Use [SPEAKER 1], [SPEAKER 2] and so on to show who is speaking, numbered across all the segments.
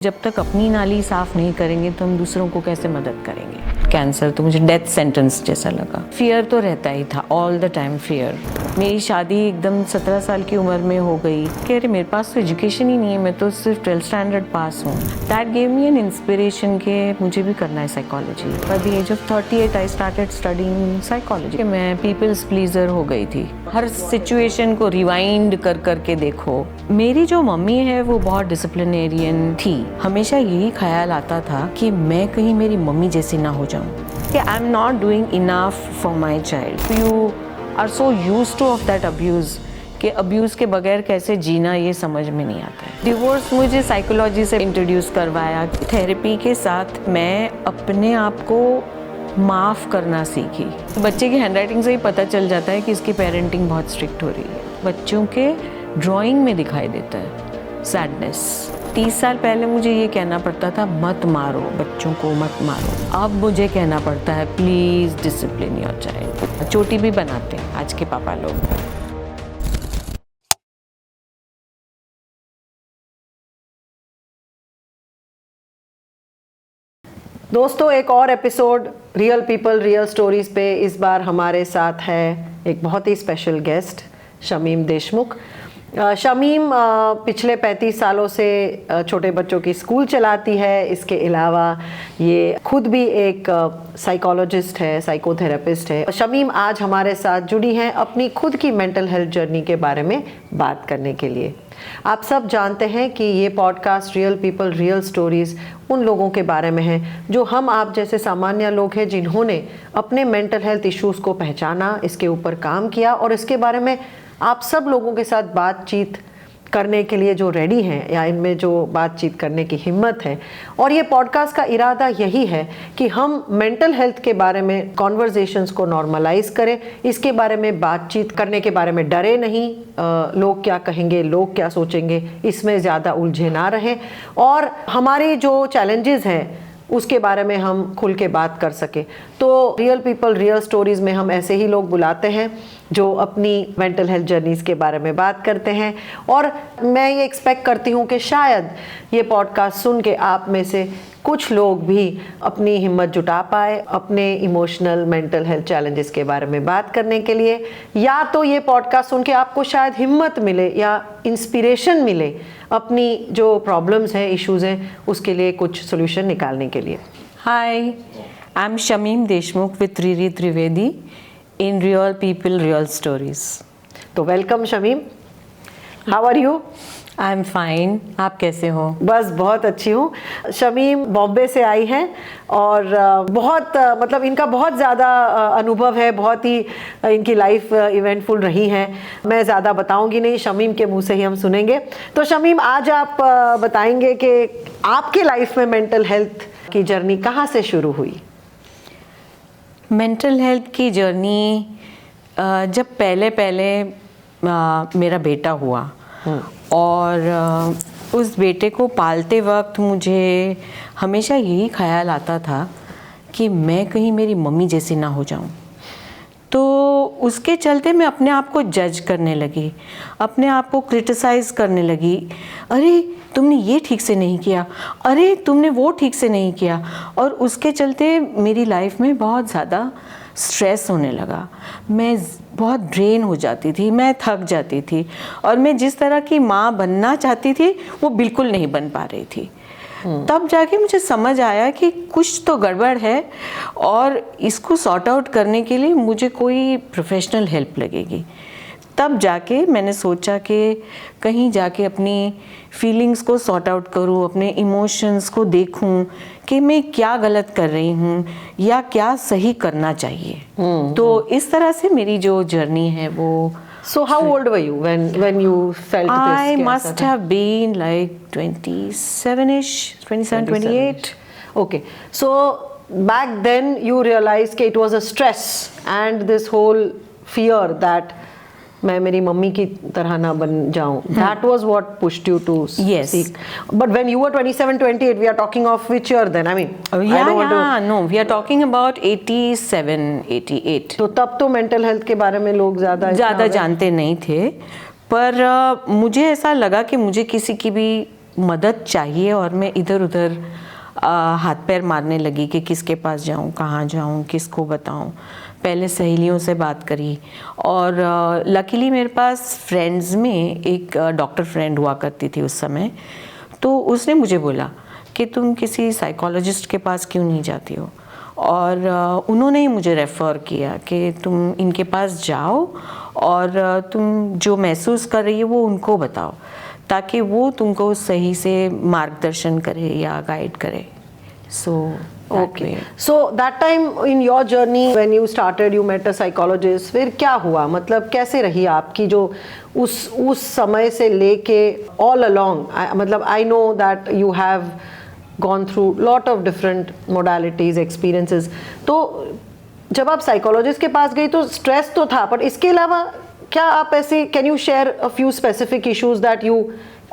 [SPEAKER 1] जब तक अपनी नाली साफ नहीं करेंगे तो हम दूसरों को कैसे मदद करेंगे। कैंसर तो मुझे डेथ सेंटेंस जैसा लगा। फियर तो रहता ही था, ऑल द टाइम फियर। मेरी शादी एकदम 17 साल की उम्र में हो गई कि अरे मेरे पास तो एजुकेशन ही नहीं है, मैं तो सिर्फ 12th स्टैंडर्ड पास हूँ। That gave me an inspiration के मुझे भी करना है psychology. By the age of 38 I started studying psychology. मैं पीपल्स प्लीजर हो गई थी। हर सिचुएशन को रिवाइंड कर करके देखो। मेरी जो मम्मी है वो बहुत डिसिप्लिनेरियन थी। हमेशा यही ख्याल आता था कि मैं कहीं मेरी मम्मी जैसी ना हो जाऊं, कि I am not doing enough for my child. You are so used to of that abuse कि अब्यूज़ के बगैर कैसे जीना ये समझ में नहीं आता है। डिवोर्स मुझे साइकोलॉजी से इंट्रोड्यूस करवाया। थेरेपी के साथ मैं अपने आप को माफ़ करना सीखी। बच्चे की हैंडराइटिंग से ही पता चल जाता है कि इसकी पेरेंटिंग बहुत स्ट्रिक्ट हो रही है। बच्चों के ड्राइंग में दिखाई देता है सैडनेस। 30 साल पहले मुझे ये कहना पड़ता था मत मारो बच्चों को, मत मारो। अब मुझे कहना पड़ता है प्लीज़ डिसिप्लिन योर चाइल्ड। चोटी भी बनाते हैं आज के पापा लोग।
[SPEAKER 2] दोस्तों, एक और episode real people real stories पे इस बार हमारे साथ है एक बहुत ही स्पेशल गेस्ट शमीम देशमुख। शमीम पिछले 35 सालों से छोटे बच्चों की स्कूल चलाती है। इसके अलावा ये खुद भी एक साइकोलॉजिस्ट है, साइकोथेरेपिस्ट है। शमीम आज हमारे साथ जुड़ी हैं अपनी खुद की मेंटल हेल्थ जर्नी के बारे में बात करने के लिए। आप सब जानते हैं कि ये podcast real people real stories उन लोगों के बारे में है जो हम आप जैसे सामान्य लोग हैं, जिन्होंने अपने मेंटल हेल्थ इश्यूज़ को पहचाना, इसके ऊपर काम किया और इसके बारे में आप सब लोगों के साथ बातचीत करने के लिए जो रेडी हैं या इनमें जो बातचीत करने की हिम्मत है। और ये पॉडकास्ट का इरादा यही है कि हम मेंटल हेल्थ के बारे में कॉन्वर्जेशंस को नॉर्मलाइज करें, इसके बारे में बातचीत करने के बारे में डरे नहीं, लोग क्या कहेंगे, लोग क्या सोचेंगे, इसमें ज़्यादा उलझे ना रहें और हमारे जो चैलेंजेस हैं उसके बारे में हम खुल के बात कर सके। तो रियल पीपल रियल स्टोरीज़ में हम ऐसे ही लोग बुलाते हैं जो अपनी मेंटल हेल्थ जर्नीज़ के बारे में बात करते हैं। और मैं ये एक्सपेक्ट करती हूँ कि शायद ये पॉडकास्ट सुन के आप में से कुछ लोग भी अपनी हिम्मत जुटा पाए अपने इमोशनल मेंटल हेल्थ चैलेंजेस के बारे में बात करने के लिए, या तो ये पॉडकास्ट सुन के आपको शायद हिम्मत मिले या इंस्पिरेशन मिले अपनी जो प्रॉब्लम्स हैं, इश्यूज़ हैं, उसके लिए कुछ सोल्यूशन निकालने के लिए।
[SPEAKER 1] Hi, I am Shamim Deshmukh with Riri Trivedi in real people real stories.
[SPEAKER 2] तो welcome Shamim, how are you?
[SPEAKER 1] I am fine, आप कैसे हो?
[SPEAKER 2] बस बहुत अच्छी हूँ। शमीम बॉम्बे से आई हैं और बहुत मतलब इनका बहुत ज़्यादा अनुभव है, बहुत ही इनकी लाइफ इवेंटफुल रही है। मैं ज़्यादा बताऊंगी नहीं, शमीम के मुंह से ही हम सुनेंगे। तो शमीम, आज आप बताएंगे कि आपके लाइफ में मेंटल हेल्थ की जर्नी कहाँ से शुरू हुई?
[SPEAKER 1] मेंटल हेल्थ की जर्नी जब पहले मेरा बेटा हुआ और उस बेटे को पालते वक्त मुझे हमेशा यही ख्याल आता था कि मैं कहीं मेरी मम्मी जैसी ना हो जाऊं। तो उसके चलते मैं अपने आप को जज करने लगी, अपने आप को क्रिटिसाइज़ करने लगी। अरे तुमने ये ठीक से नहीं किया, अरे तुमने वो ठीक से नहीं किया। और उसके चलते मेरी लाइफ में बहुत ज़्यादा स्ट्रेस होने लगा। मैं बहुत ड्रेन हो जाती थी, मैं थक जाती थी और मैं जिस तरह की माँ बनना चाहती थी वो बिल्कुल नहीं बन पा रही थी। तब जाके मुझे समझ आया कि कुछ तो गड़बड़ है और इसको सॉर्ट आउट करने के लिए मुझे कोई प्रोफेशनल हेल्प लगेगी। तब जाके मैंने सोचा कि कहीं जाके अपनी फीलिंग्स को सॉर्ट आउट करूँ, अपने इमोशंस को देखूँ कि मैं क्या गलत कर रही हूँ या क्या सही करना चाहिए। तो इस तरह से मेरी जो जर्नी है वो।
[SPEAKER 2] So how old were you when you felt this?
[SPEAKER 1] I must have been like 27-ish, 27, 28.
[SPEAKER 2] Okay. So back then you realized that it was a stress and this whole fear that मैं मेरी mummy की तरह ना बन जाऊं. That was what pushed you to seek. But when you were 27, 28, we are talking of which year then? I mean,
[SPEAKER 1] no, we are talking about 87, 88.
[SPEAKER 2] तो तब तो मेंटल हेल्थ के बारे में लोग ज़्यादा
[SPEAKER 1] जानते नहीं थे, पर मुझे ऐसा लगा कि मुझे किसी की भी मदद चाहिए और मैं इधर उधर हाथ पैर मारने लगी कि किसके पास जाऊं, कहाँ जाऊं, किसको बताऊं। पहले सहेलियों से बात करी और लकीली मेरे पास फ्रेंड्स में एक डॉक्टर फ्रेंड हुआ करती थी उस समय, तो उसने मुझे बोला कि तुम किसी साइकोलॉजिस्ट के पास क्यों नहीं जाती हो, और उन्होंने ही मुझे रेफ़र किया कि तुम इनके पास जाओ और तुम जो महसूस कर रही है वो उनको बताओ ताकि वो तुमको सही से मार्गदर्शन करे या गाइड करे। So
[SPEAKER 2] okay, so that time in your journey when you started you met a psychologist, फिर क्या हुआ, मतलब कैसे रही आपकी जो उस समय से लेके ऑल अलोंग, मतलब I know that you have gone through lot of different modalities experiences, तो जब आप साइकोलॉजिस्ट के पास गई तो स्ट्रेस तो था, पर इसके अलावा क्या आप ऐसे can you share a few specific issues that you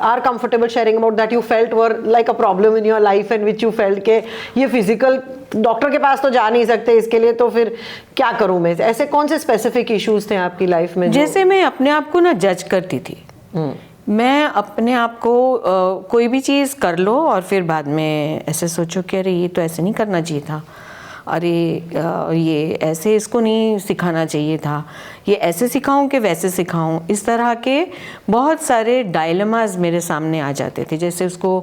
[SPEAKER 2] are comfortable sharing about, that you felt were like a problem in your life and which you felt के ये फिजिकल डॉक्टर के पास तो जा नहीं सकते इसके लिए, तो फिर क्या करूं मैं, ऐसे कौन से स्पेसिफिक इश्यूज थे आपकी लाइफ में?
[SPEAKER 1] जैसे मैं अपने आप को ना जज करती थी, मैं अपने आप को कोई भी चीज़ कर लो और फिर बाद में ऐसे सोचो कि अरे ये तो ऐसे नहीं करना चाहिए था, अरे ये ऐसे इसको नहीं सिखाना चाहिए था, ये ऐसे सिखाऊं कि वैसे सिखाऊं। इस तरह के बहुत सारे डायलेमास मेरे सामने आ जाते थे। जैसे उसको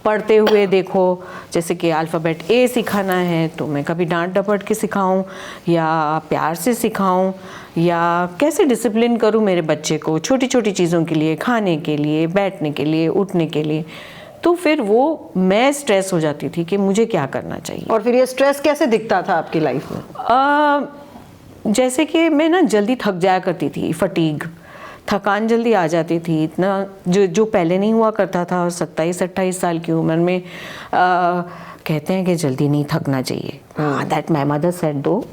[SPEAKER 1] पढ़ते हुए देखो, जैसे कि अल्फ़ाबेट ए सिखाना है तो मैं कभी डांट डपट के सिखाऊं या प्यार से सिखाऊं, या कैसे डिसिप्लिन करूं मेरे बच्चे को छोटी छोटी चीज़ों के लिए, खाने के लिए, बैठने के लिए, उठने के लिए। तो फिर वो मैं स्ट्रेस हो जाती थी कि मुझे क्या करना चाहिए।
[SPEAKER 2] और फिर ये स्ट्रेस कैसे दिखता था आपकी लाइफ में?
[SPEAKER 1] जैसे कि मैं ना जल्दी थक जाया करती थी, फटीग, थकान जल्दी आ जाती थी, इतना जो पहले नहीं हुआ करता था। 27-28 साल की उम्र में कहते हैं कि जल्दी नहीं थकना चाहिए, दैट माय मदर सेड दो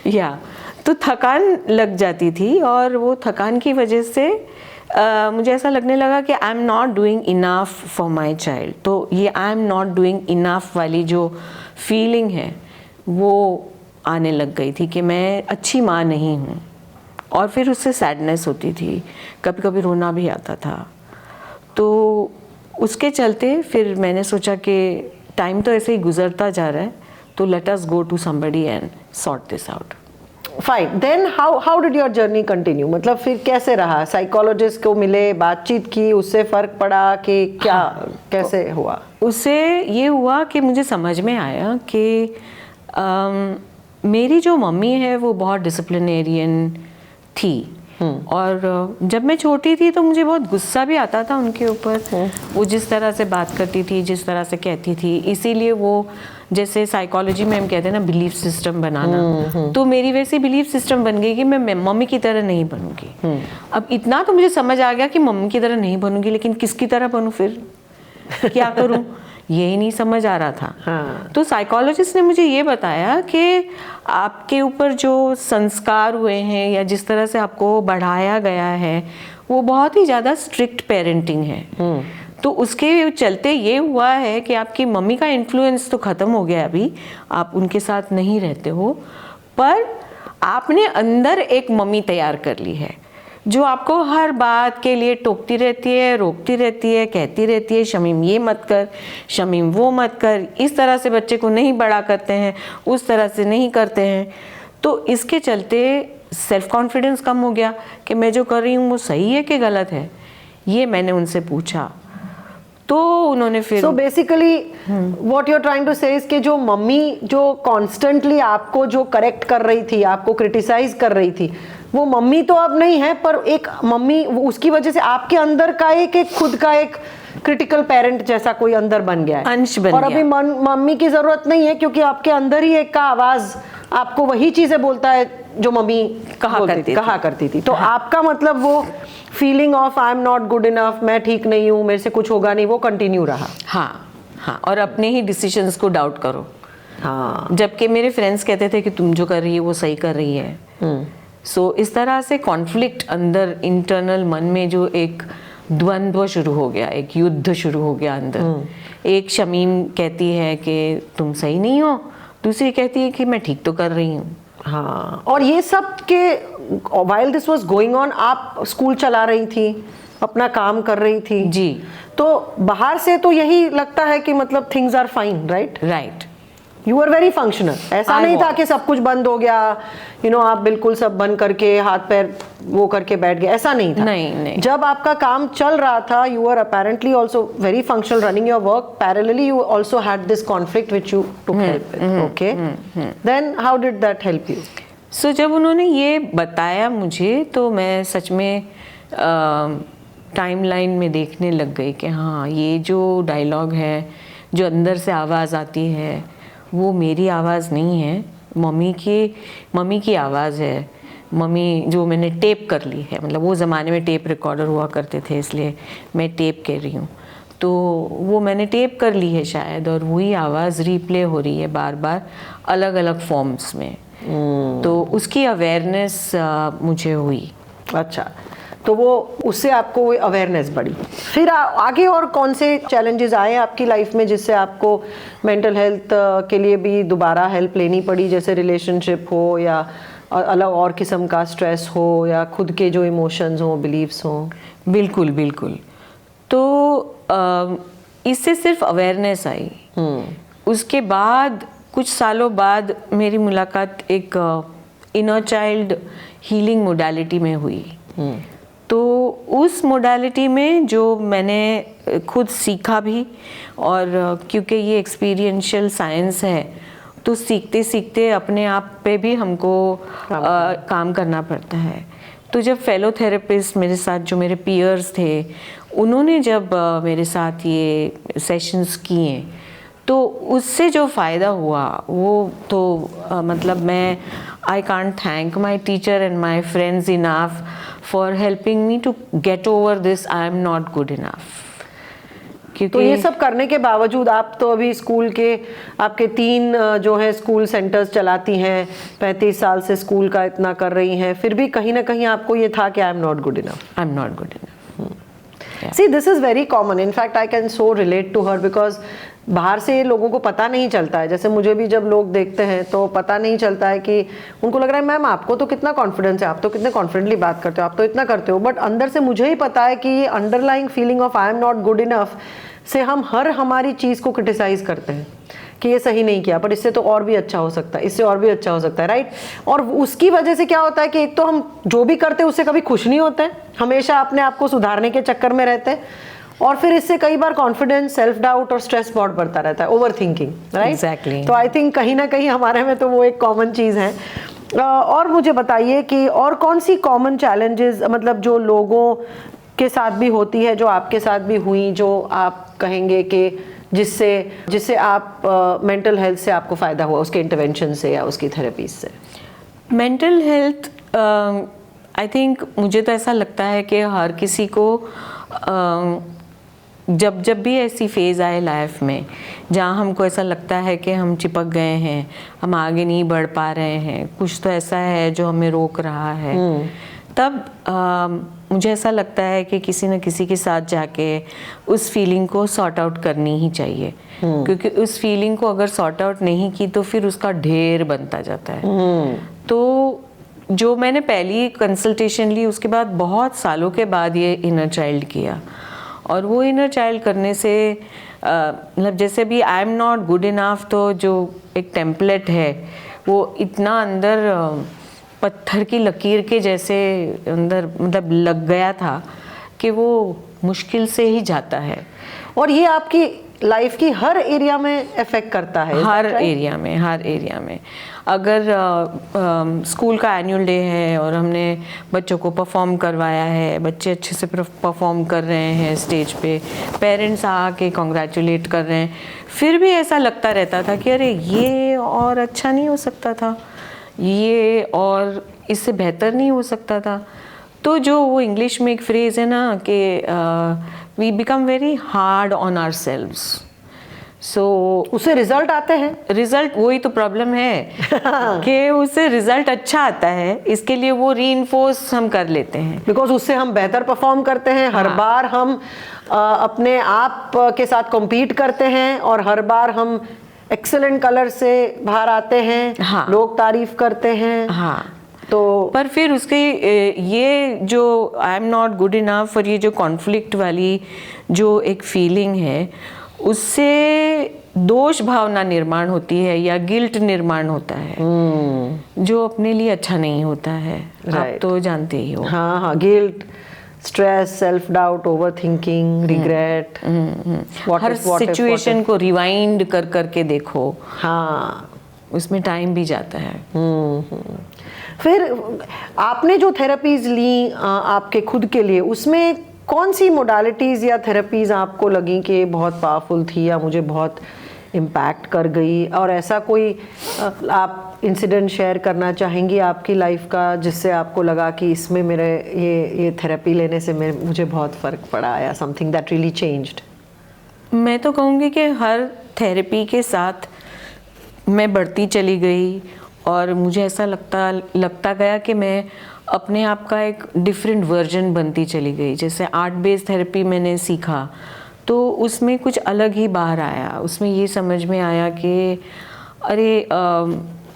[SPEAKER 1] या तो थकान लग जाती थी, और वो थकान की वजह से मुझे ऐसा लगने लगा कि I am not doing enough for my child. तो ये आई एम नॉट डूइंग इनफ वाली जो फीलिंग है वो आने लग गई थी कि मैं अच्छी माँ नहीं हूँ, और फिर उससे सैडनेस होती थी, कभी कभी रोना भी आता था। तो उसके चलते फिर मैंने सोचा कि टाइम तो ऐसे ही गुजरता जा रहा है, तो let us go to somebody and sort this out.
[SPEAKER 2] Fine, then how did your journey continue, मतलब फिर कैसे रहा? साइकोलॉजिस्ट को मिले, बातचीत की, उससे फर्क पड़ा कि क्या? कैसे हुआ?
[SPEAKER 1] उससे ये हुआ कि मुझे समझ में आया कि मेरी जो मम्मी है वो बहुत डिसिप्लिनेरियन थी, और जब मैं छोटी थी तो मुझे बहुत गुस्सा भी आता था उनके ऊपर। वो जिस तरह से बात करती थी, जिस तरह से कहती थी, इसीलिए वो जैसे साइकोलॉजी में हम कहते हैं ना बिलीफ सिस्टम बनाना, तो मेरी वैसी बिलीफ सिस्टम बन गई कि मैं मम्मी की तरह नहीं बनूंगी। अब इतना तो मुझे समझ आ गया कि मम्मी की तरह नहीं बनूंगी, लेकिन किसकी तरह बनूं, फिर क्या करूं, यही नहीं समझ आ रहा था।
[SPEAKER 2] हाँ।
[SPEAKER 1] तो साइकोलॉजिस्ट ने मुझे ये बताया कि आपके ऊपर जो संस्कार हुए हैं या जिस तरह से आपको बढ़ाया गया है वो बहुत ही ज़्यादा स्ट्रिक्ट पेरेंटिंग है। तो उसके चलते ये हुआ है कि आपकी मम्मी का इन्फ्लुएंस तो ख़त्म हो गया, अभी आप उनके साथ नहीं रहते हो, पर आपने अंदर एक मम्मी तैयार कर ली है जो आपको हर बात के लिए टोकती रहती है, रोकती रहती है, कहती रहती है शमीम ये मत कर, शमीम वो मत कर, इस तरह से बच्चे को नहीं बड़ा करते हैं, उस तरह से नहीं करते हैं। तो इसके चलते सेल्फ कॉन्फिडेंस कम हो गया कि मैं जो कर रही हूँ वो सही है कि गलत है। ये मैंने उनसे पूछा तो उन्होंने फिर
[SPEAKER 2] so basically what you are trying to say is कि जो मम्मी जो कॉन्स्टेंटली आपको जो करेक्ट कर रही थी, आपको क्रिटिसाइज कर रही थी, वो मम्मी तो अब नहीं है, पर एक मम्मी उसकी वजह से आपके अंदर का एक खुद का एक क्रिटिकल पेरेंट जैसा कोई अंदर बन गया है,
[SPEAKER 1] अंश बन
[SPEAKER 2] और
[SPEAKER 1] गया।
[SPEAKER 2] अभी मम्मी की जरूरत नहीं है क्योंकि आपके अंदर ही एक का आवाज आपको वही चीजें बोलता है जो मम्मी कहा करती थी। तो आपका मतलब वो feeling of I am not good enough, मैं ठीक नहीं हूँ, मेरे से कुछ होगा नहीं, वो कंटिन्यू रहा।
[SPEAKER 1] हाँ, और अपने ही डिसीजंस को डाउट करो।
[SPEAKER 2] हाँ,
[SPEAKER 1] जबकि मेरे फ्रेंड्स कहते थे कि तुम जो कर रही है वो सही कर रही है। सो इस तरह से कॉन्फ्लिक्ट अंदर इंटरनल मन में जो एक द्वंद्व शुरू हो गया, एक युद्ध शुरू हो गया अंदर। एक शमीम कहती है कि तुम सही नहीं हो, दूसरी कहती है कि मैं ठीक तो कर रही हूँ।
[SPEAKER 2] हाँ, और ये सब के while this was going on आप स्कूल चला रही थी, अपना काम कर रही थी
[SPEAKER 1] जी।
[SPEAKER 2] तो बाहर से तो यही लगता है कि मतलब things are fine, right?
[SPEAKER 1] Right.
[SPEAKER 2] You are very functional. ऐसा
[SPEAKER 1] I
[SPEAKER 2] नहीं था
[SPEAKER 1] was.
[SPEAKER 2] कि सब कुछ बंद हो गया, आप बिल्कुल सब बंद करके हाथ पैर वो करके बैठ गए, ऐसा नहीं था।
[SPEAKER 1] नहीं।
[SPEAKER 2] जब आपका काम चल रहा था, you are apparently also very functional, running your work parallelly, you also had this conflict which you took help with. Okay, then how did that help you?
[SPEAKER 1] So जब उन्होंने ये बताया मुझे तो मैं सच में टाइमलाइन में देखने लग गई कि हाँ, ये जो डायलॉग है, जो अंदर से आवाज़ आती है, वो मेरी आवाज़ नहीं है, मम्मी की आवाज़ है। मम्मी जो मैंने टेप कर ली है, मतलब वो ज़माने में टेप रिकॉर्डर हुआ करते थे, इसलिए मैं टेप कह रही हूँ, तो वो मैंने टेप कर ली है शायद, और वही आवाज़ रिप्ले हो रही है बार बार अलग अलग फॉर्म्स में। तो उसकी अवेयरनेस मुझे हुई।
[SPEAKER 2] अच्छा, तो वो उससे आपको वो अवेयरनेस बढ़ी। फिर आगे और कौन से चैलेंजेस आए आपकी लाइफ में जिससे आपको मेंटल हेल्थ के लिए भी दोबारा हेल्प लेनी पड़ी, जैसे रिलेशनशिप हो या अलग और किस्म का स्ट्रेस हो या खुद के जो इमोशंस हो, बिलीव्स हो?
[SPEAKER 1] बिल्कुल बिल्कुल। तो इससे सिर्फ अवेयरनेस आई। उसके बाद कुछ सालों बाद मेरी मुलाकात एक इनर चाइल्ड हीलिंग मोडालिटी में हुई। तो उस मोडालिटी में जो मैंने खुद सीखा भी, और क्योंकि ये एक्सपीरियंशियल साइंस है तो सीखते सीखते अपने आप पे भी हमको काम करना पड़ता है। तो जब फेलो थेरेपिस्ट मेरे साथ, जो मेरे पीयर्स थे, उन्होंने जब मेरे साथ ये सेशंस किए तो उससे जो फ़ायदा हुआ वो तो मतलब मैं I can't thank my teacher and my friends enough for helping me to get over this I am not good enough. क्योंकि
[SPEAKER 2] तो ये सब करने के बावजूद आप तो अभी स्कूल के आपके 3 जो है स्कूल सेंटर्स चलाती हैं, 35 साल से स्कूल का इतना कर रही हैं, फिर भी कहीं ना कहीं आपको ये था कि I am not good enough.
[SPEAKER 1] I am not good enough.
[SPEAKER 2] See, this is very common. In fact, I can so relate to her because बाहर से लोगों को पता नहीं चलता है। जैसे मुझे भी जब लोग देखते हैं तो पता नहीं चलता है कि उनको लग रहा है मैम आपको तो कितना कॉन्फिडेंस है, आप तो कितने कॉन्फिडेंटली बात करते हो, आप तो इतना करते हो, बट अंदर से मुझे ही पता है कि ये underlying feeling of I am not good enough से हम हर हमारी चीज़ को क्रिटिसाइज करते हैं कि ये सही नहीं किया, पर इससे तो और भी अच्छा हो सकता है, इससे और भी अच्छा हो सकता है, राइट? और उसकी वजह से क्या होता है कि एक तो हम जो भी करते हैं उससे कभी खुश नहीं होते हैं, हमेशा अपने आप को सुधारने के चक्कर में रहते हैं, और फिर इससे कई बार कॉन्फिडेंस, सेल्फ डाउट और स्ट्रेस बहुत बढ़ता रहता है, ओवर थिंकिंग, राइट?
[SPEAKER 1] Exactly.
[SPEAKER 2] तो आई थिंक कहीं ना कहीं हमारे में तो वो एक कॉमन चीज़ है। और मुझे बताइए कि और कौन सी कॉमन चैलेंजेस, मतलब जो लोगों के साथ भी होती है, जो आपके साथ भी हुई, जो आप कहेंगे कि जिससे आप मेंटल हेल्थ से आपको फ़ायदा हुआ, उसके इंटरवेंशन से या उसकी थेरेपीज से?
[SPEAKER 1] मेंटल हेल्थ आई थिंक मुझे तो ऐसा लगता है कि हर किसी को जब भी ऐसी फेज़ आए लाइफ में जहाँ हमको ऐसा लगता है कि हम चिपक गए हैं, हम आगे नहीं बढ़ पा रहे हैं, कुछ तो ऐसा है जो हमें रोक रहा है, तब मुझे ऐसा लगता है कि किसी न किसी के साथ जाके उस फीलिंग को सॉर्ट आउट करनी ही चाहिए। क्योंकि उस फीलिंग को अगर सॉर्ट आउट नहीं की तो फिर उसका ढेर बनता जाता है। तो जो मैंने पहली कंसल्टेशन ली उसके बाद बहुत सालों के बाद ये इनर चाइल्ड किया, और वो इनर चाइल्ड करने से मतलब जैसे भी आई एम नॉट गुड इनफ, तो जो एक टेम्पलेट है वो इतना अंदर पत्थर की लकीर के जैसे अंदर मतलब लग गया था कि वो मुश्किल से ही जाता है।
[SPEAKER 2] और ये आपकी लाइफ की हर एरिया में इफेक्ट करता है?
[SPEAKER 1] हर एरिया में। अगर स्कूल का एनुअल डे है और हमने बच्चों को परफॉर्म करवाया है, बच्चे अच्छे से परफॉर्म कर रहे हैं स्टेज पे, पेरेंट्स आके कॉन्ग्रेचुलेट कर रहे हैं, फिर भी ऐसा लगता रहता था कि अरे ये और अच्छा नहीं हो सकता था, ये और इससे बेहतर नहीं हो सकता था। तो जो वो इंग्लिश में एक फ्रेज़ है ना कि we become very hard on ourselves, so
[SPEAKER 2] उससे रिजल्ट आते हैं।
[SPEAKER 1] रिजल्ट, वही तो प्रॉब्लम है कि उससे रिजल्ट अच्छा आता है, इसके लिए वो रीइंफोर्स हम कर लेते हैं,
[SPEAKER 2] बिकॉज उससे हम बेहतर परफॉर्म करते हैं। हर बार हम अपने आप के साथ कॉम्पीट करते हैं और हर बार हम एक्सेलेंट कलर से बाहर आते हैं। लोग तारीफ करते हैं। तो
[SPEAKER 1] पर फिर उसके ये जो आई एम नॉट गुड इनफ, और ये जो कॉन्फ्लिक्ट वाली जो एक फीलिंग है, उससे दोष भावना निर्माण होती है या गिल्ट निर्माण होता है, जो अपने लिए अच्छा नहीं होता है। आप तो जानते ही हो।
[SPEAKER 2] हाँ हाँ, guilt, stress, self doubt, overthinking, regret,
[SPEAKER 1] हर सिचुएशन को रिवाइंड कर करके देखो।
[SPEAKER 2] हाँ,
[SPEAKER 1] उसमें टाइम भी जाता है।
[SPEAKER 2] फिर आपने जो थेरेपीज ली आपके खुद के लिए, उसमें कौन सी मोडालिटीज़ या थेरेपीज़ आपको लगी कि बहुत पावरफुल थी या मुझे बहुत इम्पैक्ट कर गई, और ऐसा कोई आप इंसिडेंट शेयर करना चाहेंगी आपकी लाइफ का जिससे आपको लगा कि इसमें मेरे ये थेरेपी लेने से मुझे बहुत फ़र्क पड़ा या समथिंग दैट रियली चेंज्ड?
[SPEAKER 1] मैं तो कहूँगी कि हर थेरेपी के साथ मैं बढ़ती चली गई, और मुझे ऐसा लगता गया कि मैं अपने आप का एक डिफरेंट वर्जन बनती चली गई। जैसे आर्ट बेस्ड थेरेपी मैंने सीखा तो उसमें कुछ अलग ही बाहर आया। उसमें ये समझ में आया कि अरे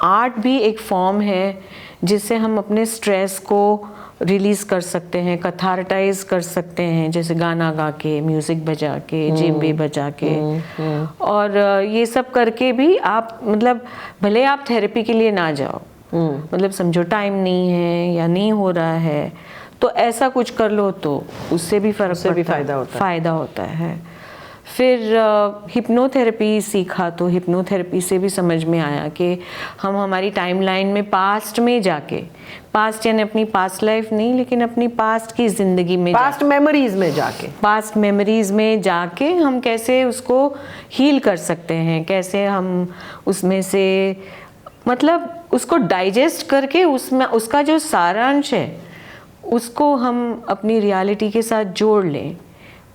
[SPEAKER 1] आर्ट भी एक फॉर्म है जिससे हम अपने स्ट्रेस को रिलीज़ कर सकते हैं, कथार्टाइज कर सकते हैं, जैसे गाना गा के, म्यूज़िक बजा के, जेम्बे बजा के। और ये सब करके भी आप मतलब भले आप थेरेपी के लिए ना जाओ, मतलब समझो टाइम नहीं है या नहीं हो रहा है, तो ऐसा कुछ कर लो तो उससे भी फ़र्क पड़ता है, फ़ायदा होता है। फिर हिप्नोथेरेपी सीखा तो हिप्नोथेरेपी से भी समझ में आया कि हम हमारी टाइमलाइन में पास्ट में जाके, पास्ट यानी अपनी पास्ट लाइफ नहीं, लेकिन अपनी पास्ट की ज़िंदगी में,
[SPEAKER 2] पास्ट मेमोरीज में जाके हम कैसे उसको हील कर सकते हैं, कैसे हम उसमें से मतलब उसको डाइजेस्ट करके उसमें उसका जो सारांश है उसको हम अपनी रियलिटी के साथ जोड़ लें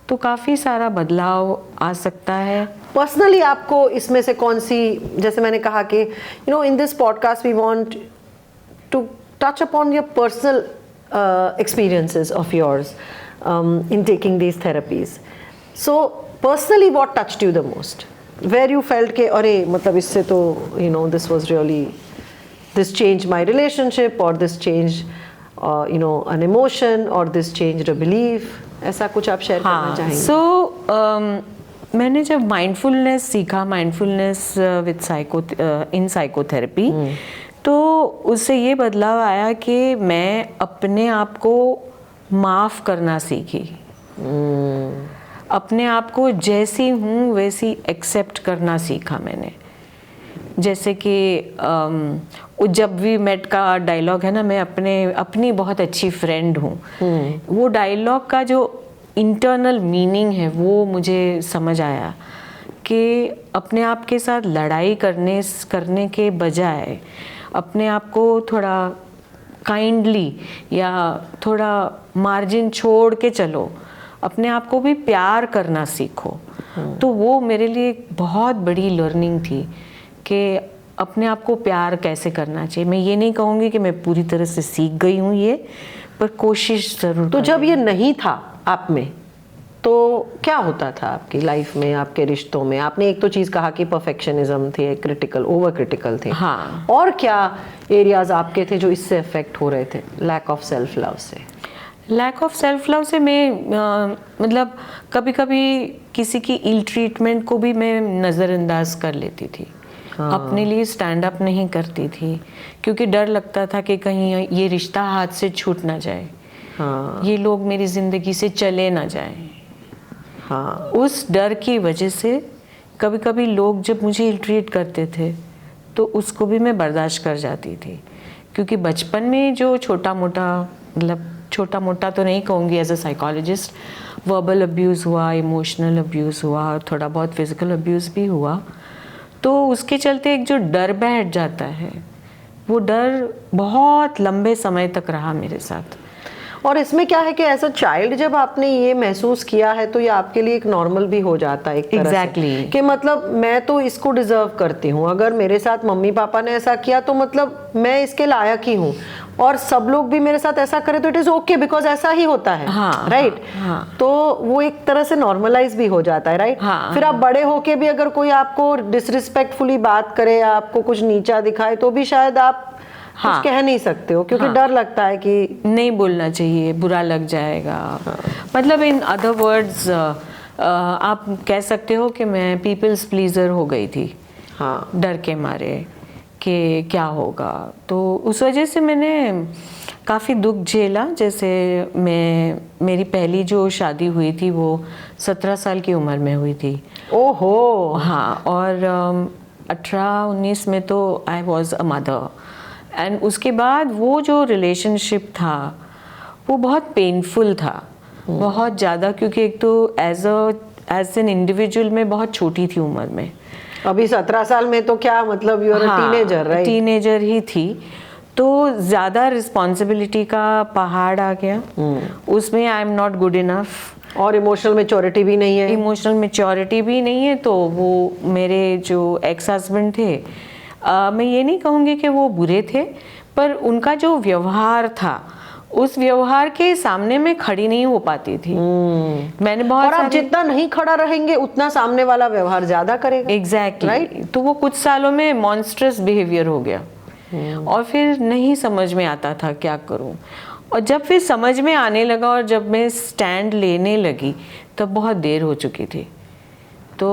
[SPEAKER 2] तो काफ़ी सारा बदलाव आ सकता है। पर्सनली आपको इसमें से कौन सी, जैसे मैंने कहा कि you know in this podcast we want to touch upon your personal experiences of yours in taking these therapies. So personally what touched you the most? Where you felt कि अरे मतलब इससे तो you know this was really, this changed my relationship, or this changed you know an emotion, or this changed a belief, ऐसा कुछ आप share करना चाहेंगे?
[SPEAKER 1] So मैंने जब माइंडफुलनेस सीखा, माइंडफुलनेस विद इन साइकोथेरेपी, तो उससे ये बदलाव आया कि मैं अपने आप को माफ़ करना सीखी। अपने आप को जैसी हूँ वैसी एक्सेप्ट करना सीखा मैंने। जैसे कि जब वी मेट का डायलॉग है ना, मैं अपनी बहुत अच्छी फ्रेंड हूँ, वो डायलॉग का जो इंटरनल मीनिंग है वो मुझे समझ आया कि अपने आप के साथ लड़ाई करने के बजाय अपने आप को थोड़ा काइंडली या थोड़ा मार्जिन छोड़ के चलो, अपने आप को भी प्यार करना सीखो। तो वो मेरे लिए एक बहुत बड़ी लर्निंग थी कि अपने आप को प्यार कैसे करना चाहिए। मैं ये नहीं कहूँगी कि मैं पूरी तरह से सीख गई हूँ ये, पर कोशिश ज़रूर।
[SPEAKER 2] तो जब ये नहीं था आप में तो क्या होता था आपकी लाइफ में, आपके रिश्तों में? आपने एक तो चीज़ कहा कि परफेक्शनिज्म थे, क्रिटिकल, ओवर क्रिटिकल थे।
[SPEAKER 1] हाँ।
[SPEAKER 2] और क्या एरियाज आपके थे जो इससे अफेक्ट हो रहे थे, लैक ऑफ सेल्फ लव से?
[SPEAKER 1] लैक ऑफ सेल्फ लव से मैं मतलब कभी कभी किसी की इल ट्रीटमेंट को भी मैं नज़रअंदाज कर लेती थी। हाँ। अपने लिए स्टैंड अप नहीं करती थी क्योंकि डर लगता था कि कहीं ये रिश्ता हाथ से छूट ना जाए। हाँ। ये लोग मेरी ज़िंदगी से चले ना जाएं। हाँ। उस डर की वजह से कभी कभी लोग जब मुझे इल ट्रीट करते थे तो उसको भी मैं बर्दाश्त कर जाती थी, क्योंकि बचपन में जो छोटा मोटा, मतलब छोटा मोटा तो नहीं कहूँगी, as a psychologist verbal abuse हुआ, इमोशनल अब्यूज़ हुआ, और थोड़ा बहुत फिज़िकल अब्यूज़ भी हुआ। तो उसके चलते एक जो डर बैठ जाता है, वो डर बहुत लंबे समय तक रहा मेरे साथ।
[SPEAKER 2] और इसमें क्या है कि एज अ चाइल्ड जब आपने ये महसूस किया है तो ये आपके लिए एक नॉर्मल भी हो जाता है एक तरह से कि मतलब मैं तो इसको डिजर्व करती हूँ, अगर मेरे साथ मम्मी पापा ने ऐसा किया तो मतलब मैं इसके लायक ही हूँ, और सब लोग भी मेरे साथ ऐसा करें तो इट इज ओके बिकॉज ऐसा ही होता है।
[SPEAKER 1] हाँ,
[SPEAKER 2] राइट।
[SPEAKER 1] हाँ।
[SPEAKER 2] तो वो एक तरह से नॉर्मलाइज भी हो जाता है। राइट।
[SPEAKER 1] हाँ,
[SPEAKER 2] फिर आप बड़े होके भी अगर कोई आपको डिसरिस्पेक्टफुली बात करे, आपको कुछ नीचा दिखाए, तो भी शायद आप कुछ कह नहीं सकते हो क्योंकि डर लगता है कि
[SPEAKER 1] नहीं बोलना चाहिए, बुरा लग जाएगा। मतलब इन अदर वर्ड्स आप कह सकते हो कि मैं पीपल्स प्लीजर हो गई थी,
[SPEAKER 2] हाँ,
[SPEAKER 1] डर के मारे कि क्या होगा। तो उस वजह से मैंने काफ़ी दुख झेला। जैसे मेरी पहली जो शादी हुई थी वो 17 साल की उम्र में हुई थी।
[SPEAKER 2] ओहो,
[SPEAKER 1] हाँ, और 18-19 में तो I was a mother. And उसके बाद वो जो रिलेशनशिप था वो बहुत पेनफुल था, बहुत ज़्यादा, क्योंकि एक तो एज एन इंडिविजुअल मैं बहुत छोटी थी उम्र में।
[SPEAKER 2] अभी 17 साल में तो क्या मतलब, you are a teenager, right?
[SPEAKER 1] Teenager ही थी, तो ज़्यादा रिस्पॉन्सिबिलिटी का पहाड़ आ गया। उसमें I am not good enough,
[SPEAKER 2] और इमोशनल मैच्योरिटी भी नहीं है।
[SPEAKER 1] इमोशनल मैच्योरिटी भी नहीं है। तो वो मेरे जो एक्स हस्बैंड थे, मैं ये नहीं कहूँगी कि वो बुरे थे, पर उनका जो व्यवहार था उस व्यवहार के सामने मैं खड़ी नहीं हो पाती थी। मैंने बहुत
[SPEAKER 2] और आप जितना नहीं खड़ा रहेंगे उतना सामने वाला व्यवहार ज्यादा करेगा।
[SPEAKER 1] Exactly,
[SPEAKER 2] right?
[SPEAKER 1] तो वो कुछ सालों में मॉन्स्ट्रस बिहेवियर हो गया। और फिर नहीं समझ में आता था क्या करूं। और जब फिर समझ में आने लगा और जब मैं स्टैंड लेने लगी तब बहुत देर हो चुकी थी। तो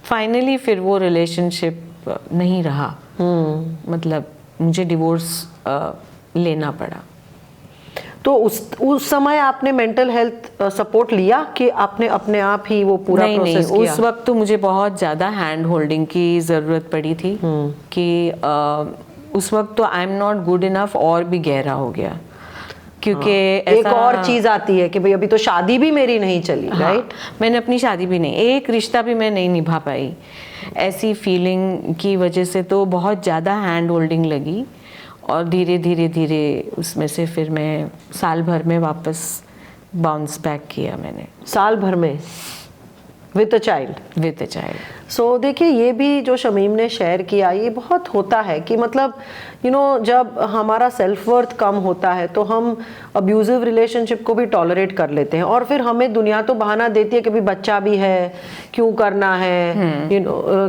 [SPEAKER 1] फाइनली फिर वो रिलेशनशिप नहीं रहा। मतलब मुझे डिवोर्स लेना पड़ा।
[SPEAKER 2] तो उस समय आपने मेंटल हेल्थ सपोर्ट लिया कि आपने अपने आप ही वो पूरा प्रोसेस किया?
[SPEAKER 1] उस वक्त तो मुझे बहुत ज़्यादा हैंड होल्डिंग की ज़रूरत पड़ी थी कि उस वक्त तो आई एम नॉट गुड इनफ और भी गहरा हो गया। क्योंकि
[SPEAKER 2] एक और चीज आती है कि भाई अभी तो शादी भी मेरी नहीं चली, राइट?
[SPEAKER 1] मैंने अपनी शादी भी नहीं, एक रिश्ता भी मैं नहीं निभा पाई। ऐसी फीलिंग की वजह से तो बहुत ज़्यादा हैंड होल्डिंग लगी। और धीरे धीरे धीरे उसमें से फिर मैं साल भर में वापस बाउंस बैक किया मैंने।
[SPEAKER 2] साल भर में विद अ चाइल्ड? सो देखिए, ये भी जो शमीम ने शेयर किया, ये बहुत होता है कि मतलब जब हमारा सेल्फ वर्थ कम होता है तो हम अब्यूजिव रिलेशनशिप को भी टॉलरेट कर लेते हैं। और फिर हमें दुनिया तो बहाना देती है कि भाई बच्चा भी है, क्यों करना है,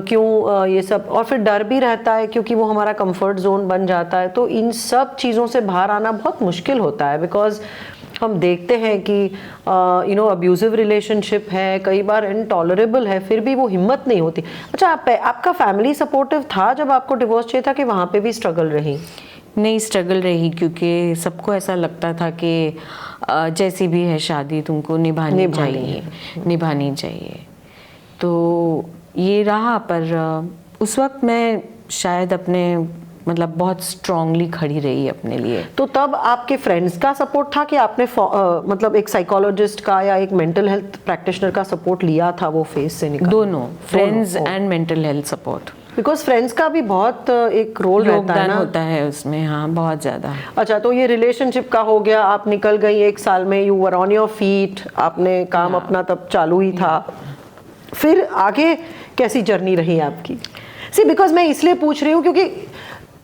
[SPEAKER 2] क्यों ये सब। और फिर डर भी रहता है क्योंकि वो हमारा कंफर्ट जोन बन जाता है। तो इन सब चीज़ों से बाहर आना बहुत मुश्किल होता है, बिकॉज हम देखते हैं कि अब्यूजिव रिलेशनशिप है, कई बार इनटॉलरेबल है, फिर भी वो हिम्मत नहीं होती। अच्छा, आपका फैमिली सपोर्टिव था जब आपको डिवोर्स चाहिए था कि वहाँ पे भी स्ट्रगल रही?
[SPEAKER 1] नहीं, स्ट्रगल रही, क्योंकि सबको ऐसा लगता था कि जैसी भी है शादी तुमको निभानी चाहिए। तो ये रहा। पर उस वक्त मैं शायद अपने मतलब बहुत स्ट्रांगली खड़ी रही अपने लिए।
[SPEAKER 2] तो तब आपके फ्रेंड्स का सपोर्ट था कि आपने मतलब एक साइकोलॉजिस्ट का या एक मेंटल हेल्थ प्रैक्टिशनर का सपोर्ट लिया था वो फेज से निकलने?
[SPEAKER 1] दोनों, friends and mental health support.
[SPEAKER 2] Because friends का भी बहुत एक रोल रहता है ना?
[SPEAKER 1] होता है उसमें, हाँ, बहुत ज़्यादा।
[SPEAKER 2] अच्छा, तो ये रिलेशनशिप का हो गया, आप निकल गई 1 साल में, you were on your feet, आपने काम अपना तब चालू ही था। फिर आगे कैसी जर्नी रही आपकी? सी, बिकॉज मैं इसलिए पूछ रही हूँ क्योंकि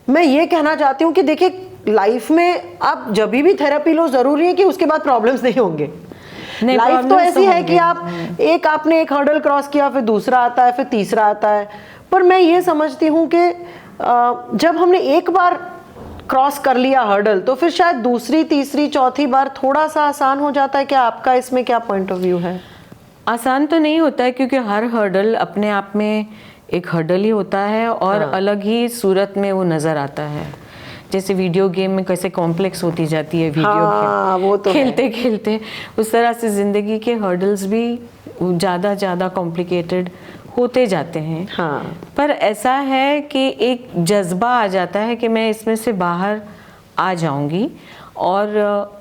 [SPEAKER 2] मैं ये कहना चाहती हूँ कि देखिए, लाइफ में आप जब भी थेरेपी लो, जरूरी है कि उसके बाद प्रॉब्लम्स नहीं होंगे। लाइफ तो ऐसी है कि आपने एक हर्डल क्रॉस किया, फिर दूसरा आता है, फिर तीसरा आता है। पर मैं ये समझती हूँ कि जब हमने एक बार क्रॉस कर लिया हर्डल, तो फिर शायद दूसरी, तीसरी, चौथी बार थोड़ा सा आसान हो जाता है। क्या आपका इसमें क्या पॉइंट ऑफ व्यू है?
[SPEAKER 1] आसान तो नहीं होता है, क्योंकि हर हर्डल अपने आप में एक हर्डल ही होता है और अलग ही सूरत में वो नज़र आता है। जैसे वीडियो गेम में कैसे कॉम्प्लेक्स होती जाती है वीडियो गेम,
[SPEAKER 2] वो तो
[SPEAKER 1] खेलते खेलते, उस तरह से ज़िंदगी के हर्डल्स भी ज़्यादा कॉम्प्लिकेटेड होते जाते हैं। पर ऐसा है कि एक जज्बा आ जाता है कि मैं इसमें से बाहर आ जाऊंगी और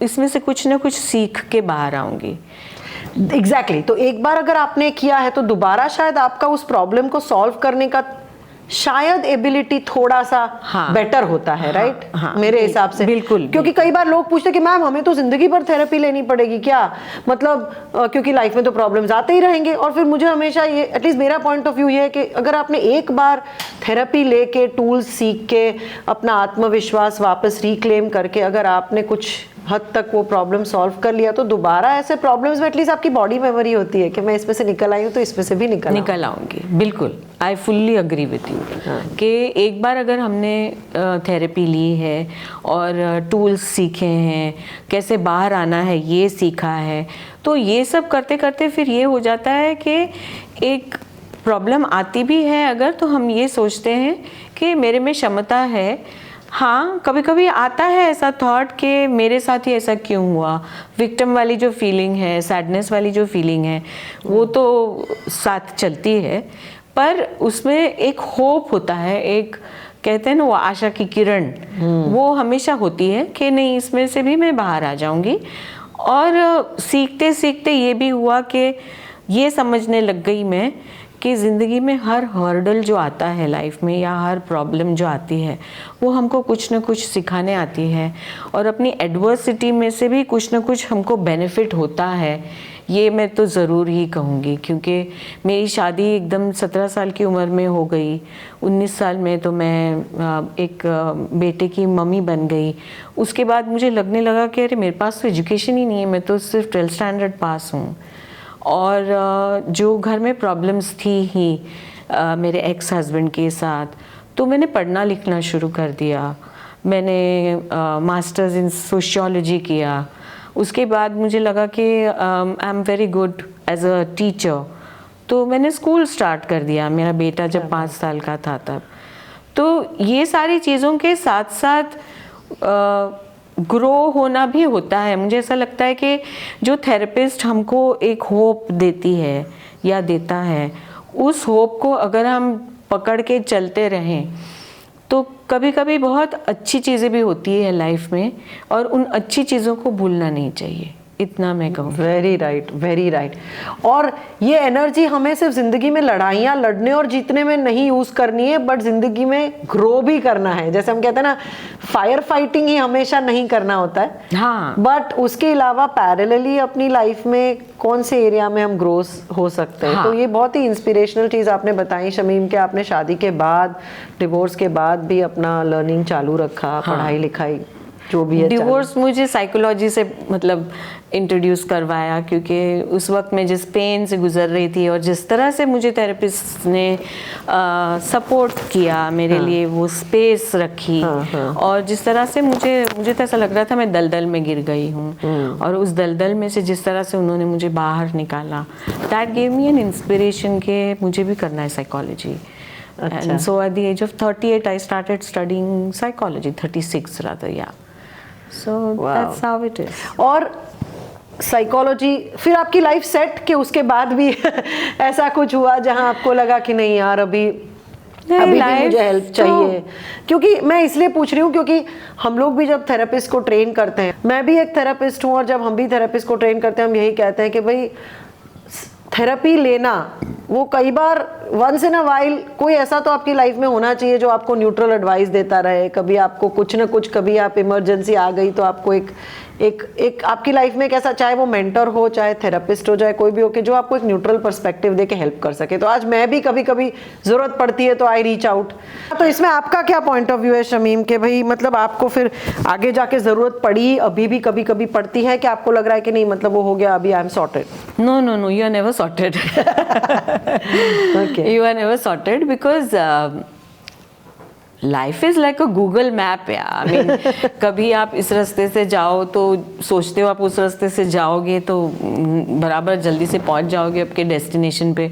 [SPEAKER 1] इसमें से कुछ ना कुछ सीख के बाहर आऊंगी।
[SPEAKER 2] एग्जैक्टली। तो एक बार अगर आपने किया है तो दोबारा शायद आपका उस प्रॉब्लम को सॉल्व करने का शायद एबिलिटी थोड़ा सा बेटर होता है, राइट? मेरे हिसाब से
[SPEAKER 1] बिल्कुल।
[SPEAKER 2] क्योंकि कई बार लोग पूछते हैं कि मैम हमें तो जिंदगी भर थेरेपी लेनी पड़ेगी क्या? मतलब क्योंकि लाइफ में तो प्रॉब्लम्स आते ही रहेंगे। और फिर मुझे हमेशा ये, एटलीस्ट मेरा पॉइंट ऑफ व्यू ये है कि अगर आपने एक बार थेरेपी लेके, टूल्स सीख के, अपना आत्मविश्वास वापस रिक्लेम करके अगर आपने कुछ हद तक वो प्रॉब्लम सॉल्व कर लिया तो दोबारा ऐसे प्रॉब्लम्स में एटलीस्ट आपकी बॉडी मेमोरी होती है कि मैं इसमें से निकल आई हूँ तो इसमें से भी निकल
[SPEAKER 1] आऊंगी। बिल्कुल, I fully agree with you कि एक बार अगर हमने थेरेपी ली है और टूल्स सीखे हैं, कैसे बाहर आना है ये सीखा है, तो ये सब करते करते फिर ये हो जाता है कि एक प्रॉब्लम आती भी है अगर, तो हम ये सोचते हैं कि मेरे में क्षमता है। हाँ, कभी कभी आता है ऐसा थॉट कि मेरे साथ ही ऐसा क्यों हुआ, विक्टिम वाली जो फीलिंग है, सैडनेस वाली जो फीलिंग है, वो तो साथ चलती है, पर उसमें एक होप होता है, एक कहते हैं ना वो आशा की किरण, वो हमेशा होती है कि नहीं इसमें से भी मैं बाहर आ जाऊंगी। और सीखते सीखते ये भी हुआ कि ये समझने लग गई मैं कि ज़िंदगी में हर हर्डल जो आता है लाइफ में, या हर प्रॉब्लम जो आती है, वो हमको कुछ ना कुछ सिखाने आती है, और अपनी एडवर्सिटी में से भी कुछ ना कुछ हमको बेनिफिट होता है। ये मैं तो ज़रूर ही कहूँगी, क्योंकि मेरी शादी एकदम 17 साल की उम्र में हो गई। 19 साल में तो मैं एक बेटे की मम्मी बन गई। उसके बाद मुझे लगने लगा कि अरे मेरे पास तो एजुकेशन ही नहीं है, मैं तो सिर्फ 12th स्टैंडर्ड पास हूँ। और जो घर में प्रॉब्लम्स थी ही मेरे एक्स हस्बैंड के साथ, तो मैंने पढ़ना लिखना शुरू कर दिया। मैंने मास्टर्स इन सोशियोलॉजी किया। उसके बाद मुझे लगा कि I am very good as a teacher, तो मैंने स्कूल स्टार्ट कर दिया। मेरा बेटा जब 5 साल का था तब। तो ये सारी चीज़ों के साथ साथ ग्रो होना भी होता है। मुझे ऐसा लगता है कि जो थेरेपिस्ट हमको एक होप देती है या देता है, उस होप को अगर हम पकड़ के चलते रहें तो कभी कभी बहुत अच्छी चीज़ें भी होती है लाइफ में, और उन अच्छी चीज़ों को भूलना नहीं चाहिए, इतना मैं कहूँ।
[SPEAKER 2] Very right, very right. और ये एनर्जी हमें सिर्फ जिंदगी में लड़ाइयाँ लड़ने और जीतने में नहीं यूज करनी है, बट जिंदगी में ग्रो भी करना है। जैसे हम कहते हैं ना, फायर फाइटिंग ही हमेशा नहीं करना होता है।
[SPEAKER 1] हाँ,
[SPEAKER 2] बट उसके अलावा पैरेलली अपनी लाइफ में कौन से एरिया में हम ग्रो हो सकते हैं।
[SPEAKER 1] हाँ।
[SPEAKER 2] तो ये बहुत ही इंस्पिरेशनल चीज़ आपने बताई शमीम, कि आपने शादी के बाद, डिवोर्स के बाद भी अपना लर्निंग चालू रखा। हाँ। पढ़ाई लिखाई जो भी है।
[SPEAKER 1] डिवोर्स मुझे साइकोलॉजी से मतलब इंट्रोड्यूस करवाया, क्योंकि उस वक्त मैं जिस पेन से गुजर रही थी और जिस तरह से मुझे थेरेपिस्ट ने सपोर्ट किया, मेरे लिए वो स्पेस रखी। और जिस तरह से मुझे तो ऐसा लग रहा था मैं दलदल में गिर गई हूँ, और उस दलदल में से जिस तरह से उन्होंने मुझे बाहर निकाला, that gave me an inspiration के मुझे भी करना है psychology. And so at the age of 38 I started studying psychology, 36 rather, yeah. So that's how it is.
[SPEAKER 2] और साइकोलॉजी फिर आपकी लाइफ सेट के उसके बाद भी ऐसा कुछ हुआ जहां आपको लगा कि नहीं यार अभी भी मुझे हेल्प चाहिए? क्योंकि मैं इसलिए पूछ रही हूँ क्योंकि हम लोग भी जब थेरेपिस्ट को ट्रेन करते हैं, मैं भी एक थेरेपिस्ट हूँ, और जब हम भी थेरेपिस्ट को ट्रेन करते हैं हम यही कहते हैं कि भाई थेरेपी लेना वो कई बार वंस इन अ वाइल कोई ऐसा तो आपकी लाइफ में होना चाहिए जो आपको न्यूट्रल एडवाइस देता रहे। कभी आपको कुछ ना कुछ, कभी आप इमरजेंसी आ गई तो आपको एक आपकी लाइफ में एक ऐसा, चाहे वो मेंटर हो, चाहे थेरेपिस्ट हो, चाहे कोई भी हो, कि जो आपको एक न्यूट्रल पर्सपेक्टिव दे के हेल्प कर सके। तो आज मैं भी कभी कभी जरूरत पड़ती है तो आई रीच आउट। तो इसमें आपका क्या पॉइंट ऑफ व्यू है शमीम, के भाई मतलब आपको फिर आगे जाके जरूरत पड़ी, अभी भी कभी कभी पड़ती है, कि आपको लग रहा है कि नहीं मतलब वो हो गया, अभी I am sorted?
[SPEAKER 1] No, you are never sorted.
[SPEAKER 2] Okay.
[SPEAKER 1] You are never sorted because life is like a Google map यार। I mean, कभी आप इस रास्ते से जाओ तो सोचते हो आप उस रास्ते से जाओगे तो बराबर जल्दी से पहुंच जाओगे आपके डेस्टिनेशन पे।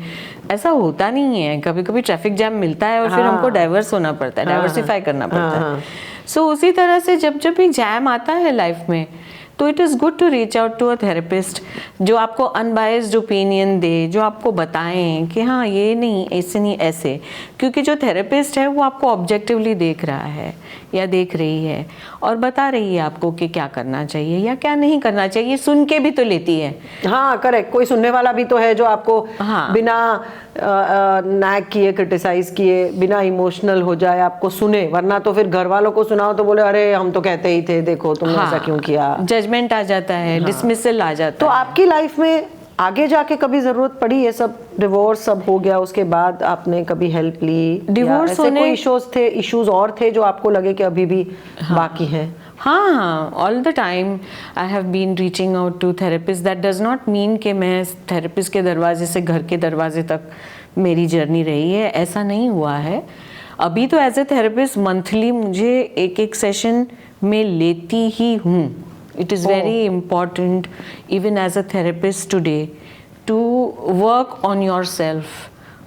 [SPEAKER 1] ऐसा होता नहीं है, कभी कभी ट्रैफिक जैम मिलता है और फिर हमको डाइवर्स होना पड़ता है, डाइवर्सिफाई करना पड़ता है। सो उसी तरह से जब भी जैम आता है लाइफ में, तो it is good to reach out to a therapist जो आपको अनबायस्ड ओपिनियन दे, जो आपको बताएं कि हाँ ये नहीं, ऐसे नहीं, ऐसे। क्योंकि जो थेरेपिस्ट है वो आपको ऑब्जेक्टिवली देख रहा है या देख रही है और बता रही है आपको कि क्या करना चाहिए या क्या नहीं करना चाहिए। सुन के भी तो लेती है।
[SPEAKER 2] हाँ करेक्ट, कोई सुनने वाला भी तो है जो आपको बिना नैग किए, क्रिटिसाइज किए, बिना इमोशनल हो जाए आपको सुने। वरना तो फिर घर वालों को सुनाओ तो बोले अरे हम तो कहते ही थे, देखो तुमने ऐसा क्यों किया।
[SPEAKER 1] जजमेंट आ जाता है, डिसमिसल आ जाता है।
[SPEAKER 2] तो आपकी लाइफ में आगे जाके कभी जरूरत पड़ी? ये सब डिवोर्स सब हो गया उसके बाद आपने कभी हेल्प ली?
[SPEAKER 1] डिवोर्स होने
[SPEAKER 2] कोई इश्यूज और थे जो आपको लगे कि अभी भी बाकी हैं?
[SPEAKER 1] हाँ, all the time I have been reaching out to therapist. That does not mean कि मैं थेरेपिस्ट के दरवाजे से घर के दरवाजे तक मेरी जर्नी रही है, ऐसा नहीं हुआ है. अभी तो एज ए थेरेपिस्ट मंथली मुझे एक एक सेशन में लेती ही हूँ. It is very important even as a therapist today to work on yourself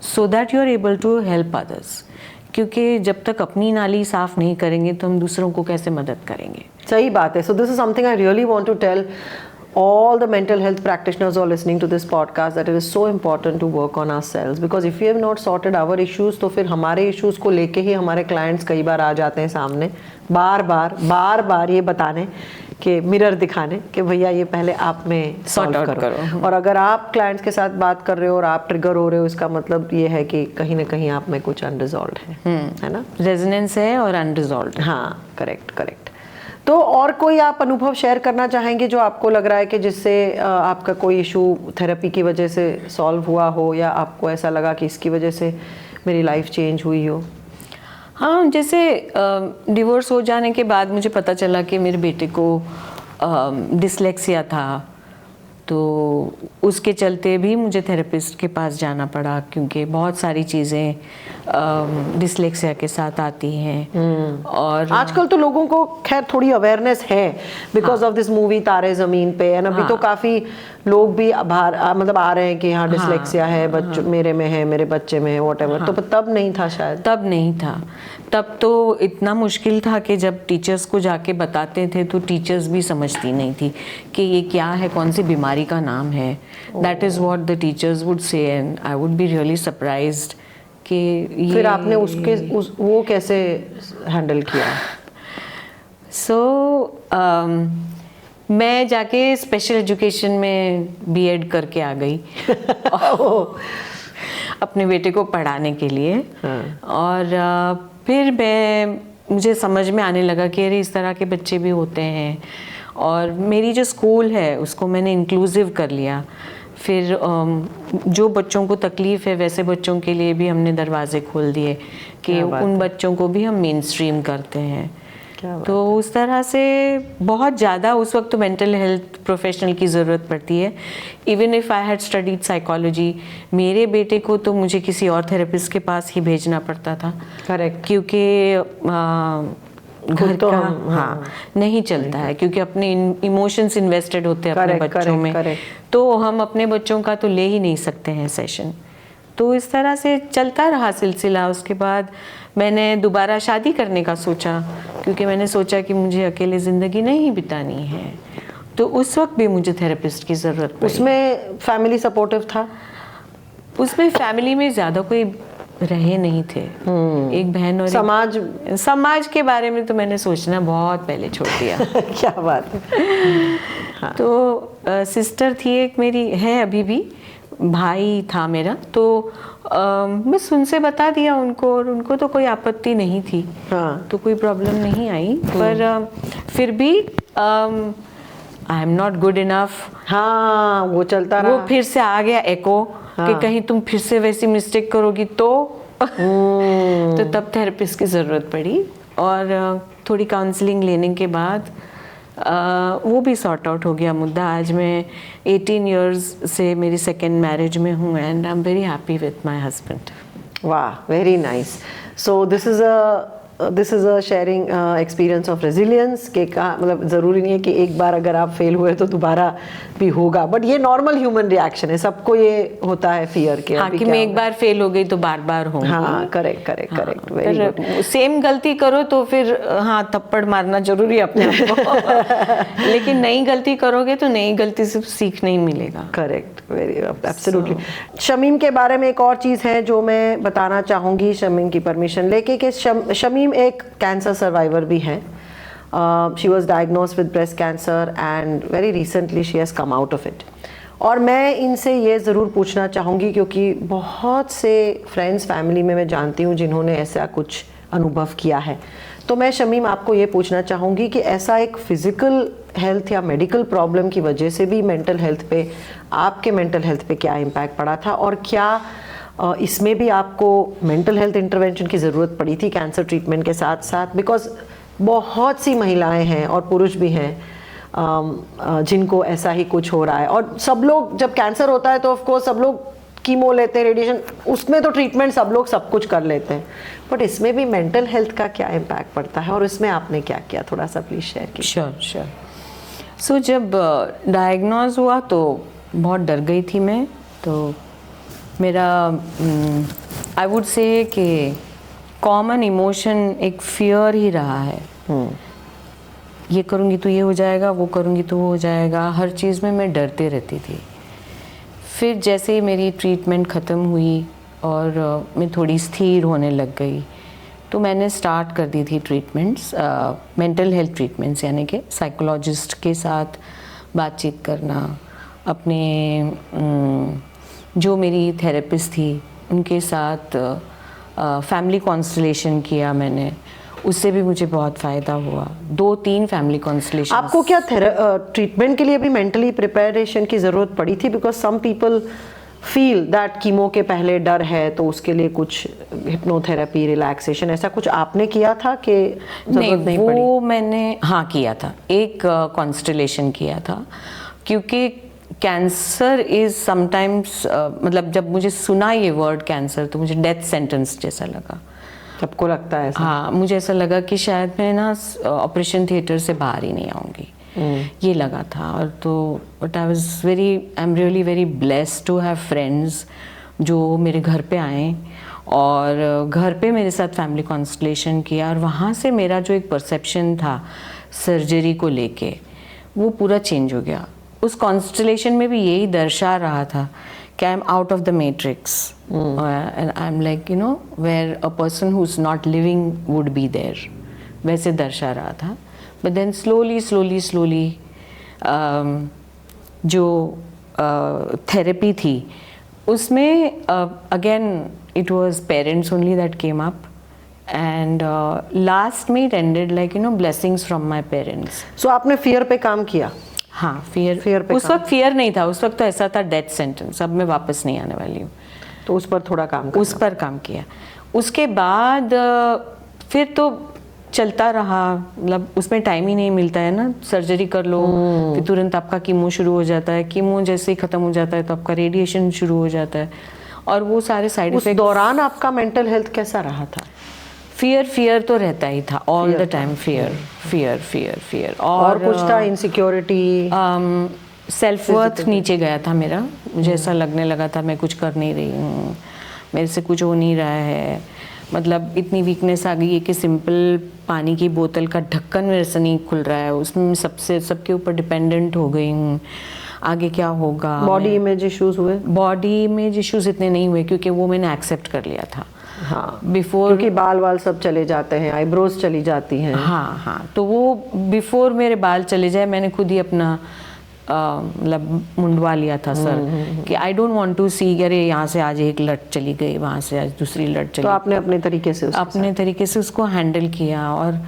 [SPEAKER 1] so that you are able to help others. क्योंकि जब तक अपनी नाली साफ नहीं करेंगे तो हम दूसरों को कैसे मदद करेंगे.
[SPEAKER 2] सही बात है. So this is something I really want to tell all the mental health practitioners who are listening to this podcast that it is so important to work on ourselves because if we have not sorted our issues तो फिर हमारे issues को लेके ही हमारे clients कई बार आ जाते हैं सामने बार बार ये बताने कि मिरर दिखाने कि भैया ये पहले आप में सॉर्ट आउट करो. और अगर आप क्लाइंट्स के साथ बात कर रहे हो और आप ट्रिगर हो रहे हो इसका मतलब ये है कि कहीं ना कहीं आप में कुछ अनरिजॉल्व्ड है ना,
[SPEAKER 1] रेजोनेंस है और अनरिजॉल्व्ड.
[SPEAKER 2] हाँ, करेक्ट. तो और कोई आप अनुभव शेयर करना चाहेंगे जो आपको लग रहा है कि जिससे आपका कोई इशू थेरेपी की वजह से सॉल्व हुआ हो या आपको ऐसा लगा कि इसकी वजह से मेरी लाइफ चेंज हुई हो?
[SPEAKER 1] हाँ, जैसे डिवोर्स हो जाने के बाद मुझे पता चला कि मेरे बेटे को डिसलेक्सिया था, तो उसके चलते भी मुझे थेरेपिस्ट के पास जाना पड़ा क्योंकि बहुत सारी चीज़ें डिसलेक्सिया के साथ आती हैं. और
[SPEAKER 2] आजकल तो लोगों को खैर थोड़ी अवेयरनेस है बिकॉज ऑफ दिस मूवी तारे ज़मीन पे. एंड अभी तो काफ़ी लोग भी मतलब आ रहे हैं कि हाँ डिसलेक्सिया है, बच्चों मेरे में है, मेरे बच्चे में है, व्हाटएवर. तो तब नहीं था शायद.
[SPEAKER 1] तब नहीं था. तब तो इतना मुश्किल था कि जब टीचर्स को जाके बताते थे तो टीचर्स भी समझती नहीं थी कि ये क्या है, कौन सी बीमारी का नाम है. That is what the teachers would say and I would be really surprised कि
[SPEAKER 2] फिर आपने वो कैसे हैंडल किया?
[SPEAKER 1] मैं जाके स्पेशल एजुकेशन में बीएड करके आ गई अपने बेटे को पढ़ाने के लिए. और फिर मुझे समझ में आने लगा कि अरे इस तरह के बच्चे भी होते हैं. और मेरी जो स्कूल है उसको मैंने इंक्लूसिव कर लिया. फिर जो बच्चों को तकलीफ़ है वैसे बच्चों के लिए भी हमने दरवाजे खोल दिए कि उन बच्चों को भी हम मेन स्ट्रीम करते हैं. तो उस तरह से बहुत ज़्यादा उस वक्त तो मेंटल हेल्थ प्रोफेशनल की ज़रूरत पड़ती है. Even if I had studied psychology, मेरे बेटे को तो मुझे किसी और थेरेपिस्ट के पास ही भेजना पड़ता था.
[SPEAKER 2] करेक्ट.
[SPEAKER 1] क्योंकि घर
[SPEAKER 2] तो
[SPEAKER 1] हाँ नहीं चलता है क्योंकि अपने इमोशंस इन्वेस्टेड होते हैं अपने बच्चों में. तो हम अपने बच्चों का तो ले ही नहीं सकते हैं सेशन. तो इस तरह से चलता रहा सिलसिला. उसके बाद मैंने दोबारा शादी करने का सोचा क्योंकि मैंने सोचा कि मुझे अकेले ज़िंदगी नहीं बितानी है. तो उस वक्त भी मुझे थेरेपिस्ट की ज़रूरत पड़ी.
[SPEAKER 2] उसमें फैमिली सपोर्टिव था?
[SPEAKER 1] उसमें फैमिली में ज़्यादा कोई रहे नहीं थे. एक बहन और समाज के बारे में तो मैंने सोचना बहुत पहले छोड़ दिया.
[SPEAKER 2] क्या बात है. हाँ.
[SPEAKER 1] तो सिस्टर थी एक मेरी, है अभी भी, भाई था मेरा. तो बस उनसे बता दिया उनको और उनको तो कोई आपत्ति नहीं थी.
[SPEAKER 2] हाँ.
[SPEAKER 1] तो कोई प्रॉब्लम नहीं आई. पर फिर भी आई एम नॉट गुड इनफ.
[SPEAKER 2] हाँ, वो चलता रहा.
[SPEAKER 1] वो फिर से आ गया एको कि कहीं तुम फिर से वैसी मिस्टेक करोगी तो तो तब थेरेपिस्ट की ज़रूरत पड़ी. और थोड़ी काउंसलिंग लेने के बाद वो भी सॉर्ट आउट हो गया मुद्दा. आज मैं 18 इयर्स से मेरी सेकेंड मैरिज में हूँ and I am very happy with my husband.
[SPEAKER 2] वाह, very nice. So this is a sharing experience of resilience के मतलब ज़रूरी नहीं है कि एक बार अगर आप फेल हुए तो दोबारा भी होगा. बट ये नॉर्मल ह्यूमन रिएक्शन है, सबको ये होता है फियर के.
[SPEAKER 1] हाँ, कि मैं एक बार फेल हो गई तो बार बार होंगी.
[SPEAKER 2] हाँ, करेक्ट. Very good.
[SPEAKER 1] सेम गलती करो तो फिर हाँ थप्पड़ मारना जरूरी है अपने आप को. लेकिन नई गलती करोगे तो नई गलती से सीखना ही मिलेगा.
[SPEAKER 2] Correct, very absolutely. शमीम के बारे में एक और चीज़ है जो मैं बताना चाहूँगी शमीम की परमिशन लेके कि शमीम एक कैंसर सर्वाइवर भी है. She was diagnosed with breast cancer and very recently she has come out of it. और मैं इनसे ये ज़रूर पूछना चाहूँगी क्योंकि बहुत से फ्रेंड्स फैमिली में मैं जानती हूँ जिन्होंने ऐसा कुछ अनुभव किया है. तो मैं शमीम आपको ये पूछना चाहूँगी कि ऐसा एक फिज़िकल हेल्थ या मेडिकल प्रॉब्लम की वजह से भी मेंटल हेल्थ पे, आपके मेंटल हेल्थ पे क्या इम्पैक्ट पड़ा था और क्या इसमें भी आपको मेंटल हेल्थ इंटरवेंशन की ज़रूरत पड़ी थी कैंसर ट्रीटमेंट के साथ साथ? बिकॉज बहुत सी महिलाएं हैं और पुरुष भी हैं जिनको ऐसा ही कुछ हो रहा है। और सब लोग, जब कैंसर होता है तो ऑफ कोर्स सब लोग कीमो लेते हैं, रेडिएशन, उसमें तो ट्रीटमेंट सब लोग सब कुछ कर लेते हैं, बट इसमें भी मेंटल हेल्थ का क्या इम्पैक्ट पड़ता है और इसमें आपने क्या किया, थोड़ा सा प्लीज शेयर कीजिए।
[SPEAKER 1] श्योर। सो जब डायग्नोज हुआ तो बहुत डर गई थी मैं। तो मेरा आई वुड से कि कॉमन इमोशन एक फियर ही रहा है। ये करूँगी तो ये हो जाएगा, वो करूँगी तो वो हो जाएगा, हर चीज़ में मैं डरते रहती थी। फिर जैसे ही मेरी ट्रीटमेंट ख़त्म हुई और मैं थोड़ी स्थिर होने लग गई तो मैंने स्टार्ट कर दी थी ट्रीटमेंट्स, मेंटल हेल्थ ट्रीटमेंट्स, यानी कि साइकोलॉजिस्ट के साथ बातचीत करना, अपने जो मेरी थेरेपिस्ट थी उनके साथ फैमिली कॉन्स्टलेशन किया मैंने, उससे भी मुझे बहुत फ़ायदा हुआ। 2-3 फैमिली कॉन्स्टलेशन।
[SPEAKER 2] आपको क्या ट्रीटमेंट के लिए भी मेंटली प्रिपरेशन की ज़रूरत पड़ी थी? Because some people feel that chemo के पहले डर है तो उसके लिए कुछ हिप्नोथेरेपी, रिलैक्सेशन, ऐसा कुछ आपने किया था कि ज़रूरत नहीं पड़ी?
[SPEAKER 1] वो मैंने हाँ किया था, एक कॉन्स्टलेशन किया था, क्योंकि कैंसर इज़ समटाइम्स मतलब जब मुझे सुना ये वर्ड कैंसर तो मुझे डेथ सेंटेंस जैसा लगा।
[SPEAKER 2] सबको लगता है ऐसा?
[SPEAKER 1] हाँ, मुझे ऐसा लगा कि शायद मैं ना ऑपरेशन थिएटर से बाहर ही नहीं आऊँगी, ये लगा था। और तो but I am really very blessed to have friends जो मेरे घर पे आए और घर पे मेरे साथ फैमिली कॉन्स्टलेशन किया, और वहाँ से मेरा जो एक परसेप्शन था सर्जरी को लेके वो पूरा चेंज हो गया। उस कॉन्स्टलेशन में भी यही दर्शा रहा था कि I am out of the matrix and I am like where a person who is not living would be there, वैसे दर्शा रहा था। बट देन स्लोली जो थेरेपी थी उसमें again it was parents only that came up and last में it ended like blessings from my parents.
[SPEAKER 2] So आपने fear पे काम किया?
[SPEAKER 1] हाँ, फियर
[SPEAKER 2] पे
[SPEAKER 1] उस वक्त फियर नहीं था, उस वक्त तो ऐसा था डेथ सेंटेंस, अब मैं वापस नहीं आने वाली हूँ,
[SPEAKER 2] तो उस पर थोड़ा काम
[SPEAKER 1] उस पर काम किया। उसके बाद फिर तो चलता रहा, मतलब उसमें टाइम ही नहीं मिलता है ना, सर्जरी कर लो फिर तुरंत आपका कीमो शुरू हो जाता है, कीमो जैसे ही ख़त्म हो जाता है तो आपका रेडिएशन शुरू हो जाता है, और वो सारे साइड इफेक्ट।
[SPEAKER 2] उस दौरान आपका मेंटल हेल्थ कैसा रहा था?
[SPEAKER 1] फियर तो रहता ही था ऑल द टाइम, फियर
[SPEAKER 2] और कुछ था? इनसिक्योरिटी,
[SPEAKER 1] सेल्फ वर्थ नीचे गया था मेरा, मुझे ऐसा लगने लगा था मैं कुछ कर नहीं रही हूँ, मेरे से कुछ हो नहीं रहा है, मतलब इतनी वीकनेस आ गई है कि सिंपल पानी की बोतल का ढक्कन मेरे से नहीं खुल रहा है, उसमें सबके ऊपर डिपेंडेंट हो गई हूँ, आगे क्या होगा।
[SPEAKER 2] बॉडी इमेज इश्यूज हुए?
[SPEAKER 1] बॉडी इमेज इश्यूज इतने नहीं हुए क्योंकि वो मैंने एक्सेप्ट कर लिया था।
[SPEAKER 2] हाँ,
[SPEAKER 1] बिफोर,
[SPEAKER 2] क्योंकि बाल सब चले जाते हैं, आईब्रोज चली जाती हैं।
[SPEAKER 1] हाँ, तो वो बिफोर मेरे बाल चले जाए मैंने खुद ही अपना मतलब मुंडवा लिया था सर, कि आई डोंट वांट टू सी अरे यहाँ से आज एक लट चली गई, वहाँ से आज दूसरी लट चली।
[SPEAKER 2] तो आपने अपने तरीके से उसको हैंडल किया, और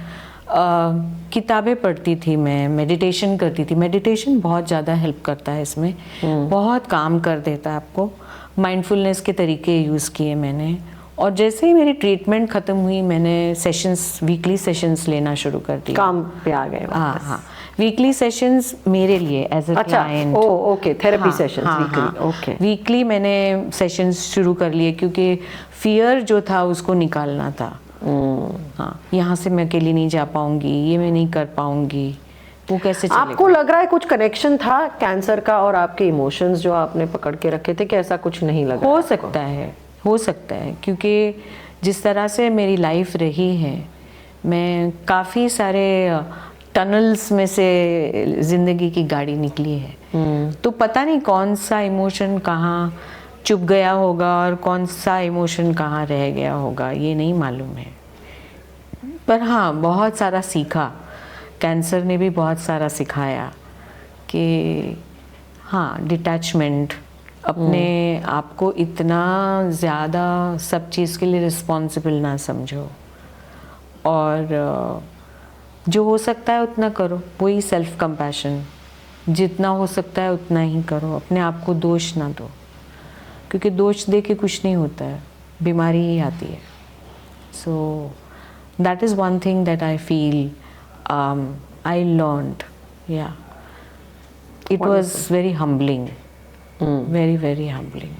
[SPEAKER 2] किताबें पढ़ती थी मैं, मेडिटेशन करती थी। मेडिटेशन बहुत ज़्यादा हेल्प करता है इसमें, बहुत काम कर देता है आपको। माइंडफुलनेस के तरीके यूज़ किए मैंने, और जैसे ही मेरी ट्रीटमेंट ख़त्म हुई मैंने सेशंस, वीकली सेशंस लेना शुरू कर दिया। काम पे आ गए?
[SPEAKER 1] हाँ, वीकली सेशंस मेरे लिए as a client.
[SPEAKER 2] Okay, therapy sessions weekly. Okay,
[SPEAKER 1] weekly मैंने सेशंस शुरू कर लिए क्योंकि फियर जो था उसको निकालना था। हाँ, यहाँ से मैं अकेली नहीं जा पाऊंगी, ये मैं नहीं कर पाऊंगी, वो कैसे चलेगा?
[SPEAKER 2] आपको लग रहा है कुछ कनेक्शन था कैंसर का और आपके इमोशंस जो आपने पकड़ के रखे थे, कि ऐसा कुछ नहीं लगा?
[SPEAKER 1] हो सकता है क्योंकि जिस तरह से मेरी लाइफ रही है, मैं काफ़ी सारे टनल्स में से ज़िंदगी की गाड़ी निकली है, तो पता नहीं कौन सा इमोशन कहाँ चुप गया होगा और कौन सा इमोशन कहाँ रह गया होगा, ये नहीं मालूम है। पर हाँ, बहुत सारा सीखा, कैंसर ने भी बहुत सारा सिखाया कि हाँ, डिटैचमेंट, अपने आप को इतना ज़्यादा सब चीज़ के लिए रिस्पॉन्सिबल ना समझो, और जो हो सकता है उतना करो, वही सेल्फ कंपैशन, जितना हो सकता है उतना ही करो, अपने आप को दोष ना दो, क्योंकि दोष दे के कुछ नहीं होता है, बीमारी ही आती है। So that is one thing that I feel I learned, yeah. It was very humbling, very, very humbling.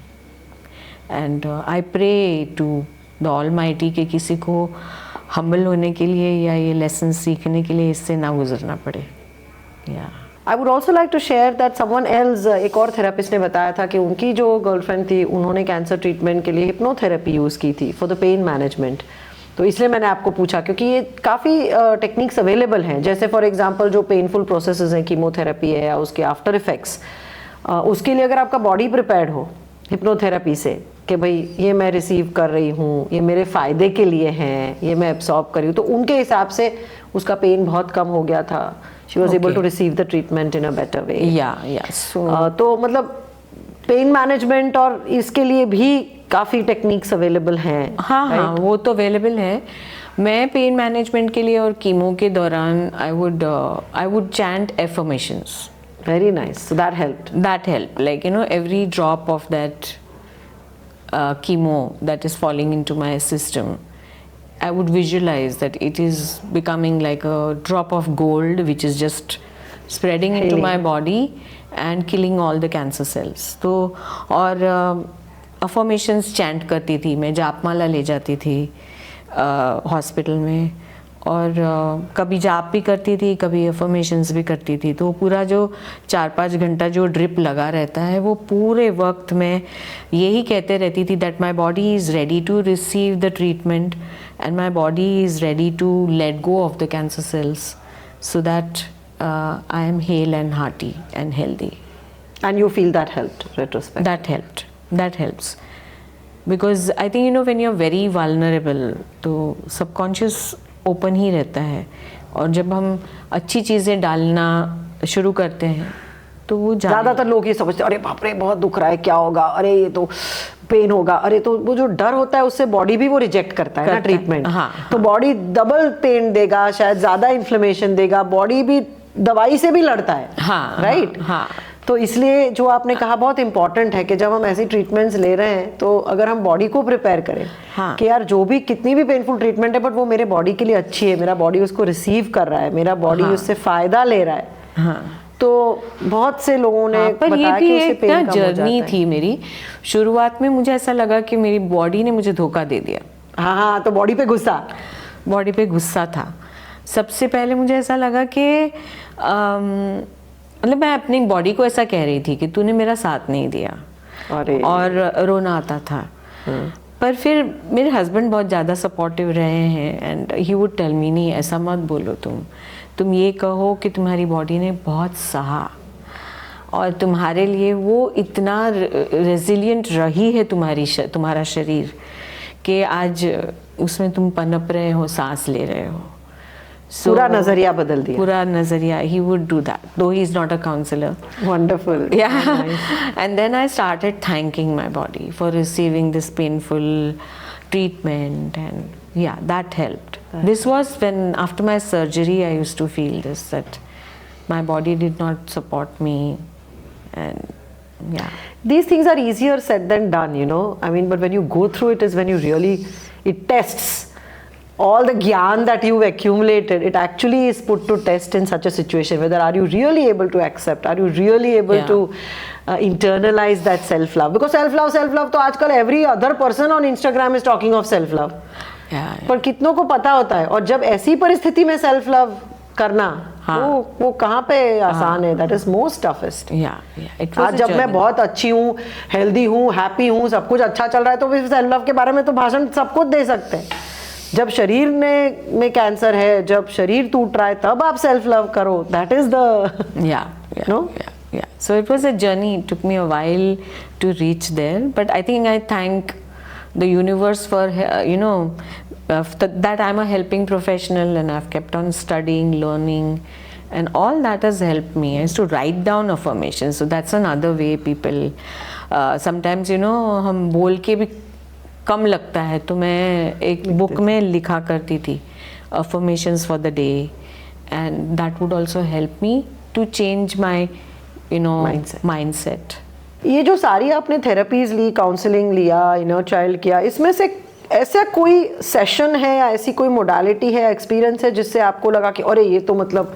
[SPEAKER 1] And I pray to the Almighty कि किसी को humble होने के लिए या ये lesson सीखने के लिए इससे ना गुजरना पड़े. Yeah.
[SPEAKER 2] I would also like to share that someone else, एक और थेरेपिस्ट ने बताया था कि उनकी जो गर्लफ्रेंड थी उन्होंने कैंसर ट्रीटमेंट के लिए हिप्नोथेरेपी यूज़ की थी फॉर द पेन मैनेजमेंट. तो इसलिए मैंने आपको पूछा क्योंकि ये काफ़ी टेक्निक्स अवेलेबल हैं. जैसे फॉर एग्जांपल जो पेनफुल प्रोसेसेस हैं, कीमोथेरेपी है या उसके आफ्टर इफेक्ट्स, उसके लिए अगर आपका बॉडी प्रिपेयर्ड हो हिप्नोथेरेपी से कि भाई ये मैं रिसीव कर रही हूँ, ये मेरे फ़ायदे के लिए हैं, ये मैं एब्सॉर्ब कर रही हूँ, तो उनके हिसाब से उसका पेन बहुत कम हो गया था. She was able to receive the treatment in a better way. तो मतलब पेन मैनेजमेंट और इसके लिए भी काफ़ी टेक्निक्स अवेलेबल हैं.
[SPEAKER 1] हाँ, वो तो अवेलेबल है. मैं पेन मैनेजमेंट के लिए और कीमो के दौरान I would chant affirmations.
[SPEAKER 2] Very nice. So that helped.
[SPEAKER 1] That helped. Like, every drop of that chemo that is falling into my system, I would visualize that it is becoming like a drop of gold which is just spreading into my body and killing all the cancer cells. तो और affirmations chant करती थी मैं, जापमाला ले जाती थी hospital में, और कभी जाप भी करती थी, कभी अफर्मेशंस भी करती थी. तो पूरा जो 4-5 घंटा जो ड्रिप लगा रहता है वो पूरे वक्त में यही कहते रहती थी that my body is ready to receive the treatment and my body is ready to let go of the cancer cells so that I am hale and hearty and healthy.
[SPEAKER 2] And you feel that helped retrospect?
[SPEAKER 1] That helps. Because I think when you're very vulnerable तो subconscious open ही रहता है, और जब हम अच्छी चीज़ें डालना शुरू करते हैं तो वो
[SPEAKER 2] ज़्यादातर लोग ये समझते हैं अरे बाप रे बहुत दुख रहा है, क्या होगा, अरे ये तो पेन होगा, अरे तो वो जो डर होता है उससे बॉडी भी वो रिजेक्ट करता है ना ट्रीटमेंट.
[SPEAKER 1] हाँ,
[SPEAKER 2] तो बॉडी डबल पेन देगा, शायद ज़्यादा इन्फ्लेमेशन देगा, बॉडी भी दवाई से भी लड़ता है.
[SPEAKER 1] हाँ,
[SPEAKER 2] राइट.
[SPEAKER 1] हाँ.
[SPEAKER 2] तो इसलिए जो आपने कहा बहुत इंपॉर्टेंट है कि जब हम ऐसी ट्रीटमेंट्स ले रहे हैं तो अगर हम बॉडी को प्रिपेयर करें कि यार जो भी कितनी भी पेनफुल ट्रीटमेंट है बट वो मेरे बॉडी के लिए अच्छी है, मेरा बॉडी उसको रिसीव कर रहा है, मेरा बॉडी उससे फायदा ले रहा है. तो बहुत से लोगों ने
[SPEAKER 1] पर ये भी एक ना जर्नी थी मेरी. शुरुआत में मुझे ऐसा लगा कि मेरी बॉडी ने मुझे धोखा दे दिया.
[SPEAKER 2] हाँ, तो बॉडी पे गुस्सा
[SPEAKER 1] था. सबसे पहले मुझे ऐसा लगा कि मतलब मैं अपनी बॉडी को ऐसा कह रही थी कि तूने मेरा साथ नहीं दिया, और रोना आता था. पर फिर मेरे हस्बैंड बहुत ज़्यादा सपोर्टिव रहे हैं and he would tell me नहीं ऐसा मत बोलो, तुम ये कहो कि तुम्हारी बॉडी ने बहुत सहा और तुम्हारे लिए वो इतना रेजिलिएंट रही है तुम्हारा शरीर कि आज उसमें तुम पनप रहे हो, सांस ले रहे हो.
[SPEAKER 2] पूरा नजरिया बदल दिया.
[SPEAKER 1] पूरा नजरिया. He would do that, though he is not a counselor.
[SPEAKER 2] Wonderful.
[SPEAKER 1] Yeah. Nice. And then I started thanking my body for receiving this painful treatment, and yeah, that helped. This was when after my surgery I used to feel this, that my body did not support me, and yeah.
[SPEAKER 2] These things are easier said than done, I mean, but when you go through it is when you really, it tests all the gyan that you've accumulated. It actually is put to test in such a situation, whether are you really able to accept, are you really able to internalize that self love, because self love तो आजकल every other person on Instagram is talking of self love. पर कितनों को पता होता है, और जब ऐसी परिस्थिति में सेल्फ लव करना वो कहाँ पे आसान है. That is most toughest. आज जब मैं बहुत अच्छी हूँ, हेल्दी हूँ, हैप्पी हूँ, सब कुछ अच्छा चल रहा है, तो फिर सेल्फ लव के बारे में तो भाषण सब कुछ दे सकते हैं. जब शरीर में कैंसर है, जब शरीर टूट रहा है, तब आप सेल्फ लव करो. That is the
[SPEAKER 1] So it was a journey. It took me a while to reach there, but I think I thank the universe for that I'm a helping professional and I've kept on studying, learning, and all that has helped me. I used to write down affirmations, so that's another way people sometimes हम बोल के भी कम लगता है, तो मैं एक book में लिखा करती थी affirmations for the day, and that would also help me to change my mindset.
[SPEAKER 2] ये जो सारी आपने थेरेपीज ली, काउंसलिंग लिया, चाइल्ड किया, इसमें से ऐसा कोई सेशन है या ऐसी कोई मोडालिटी है, एक्सपीरियंस है जिससे आपको लगा कि अरे ये तो मतलब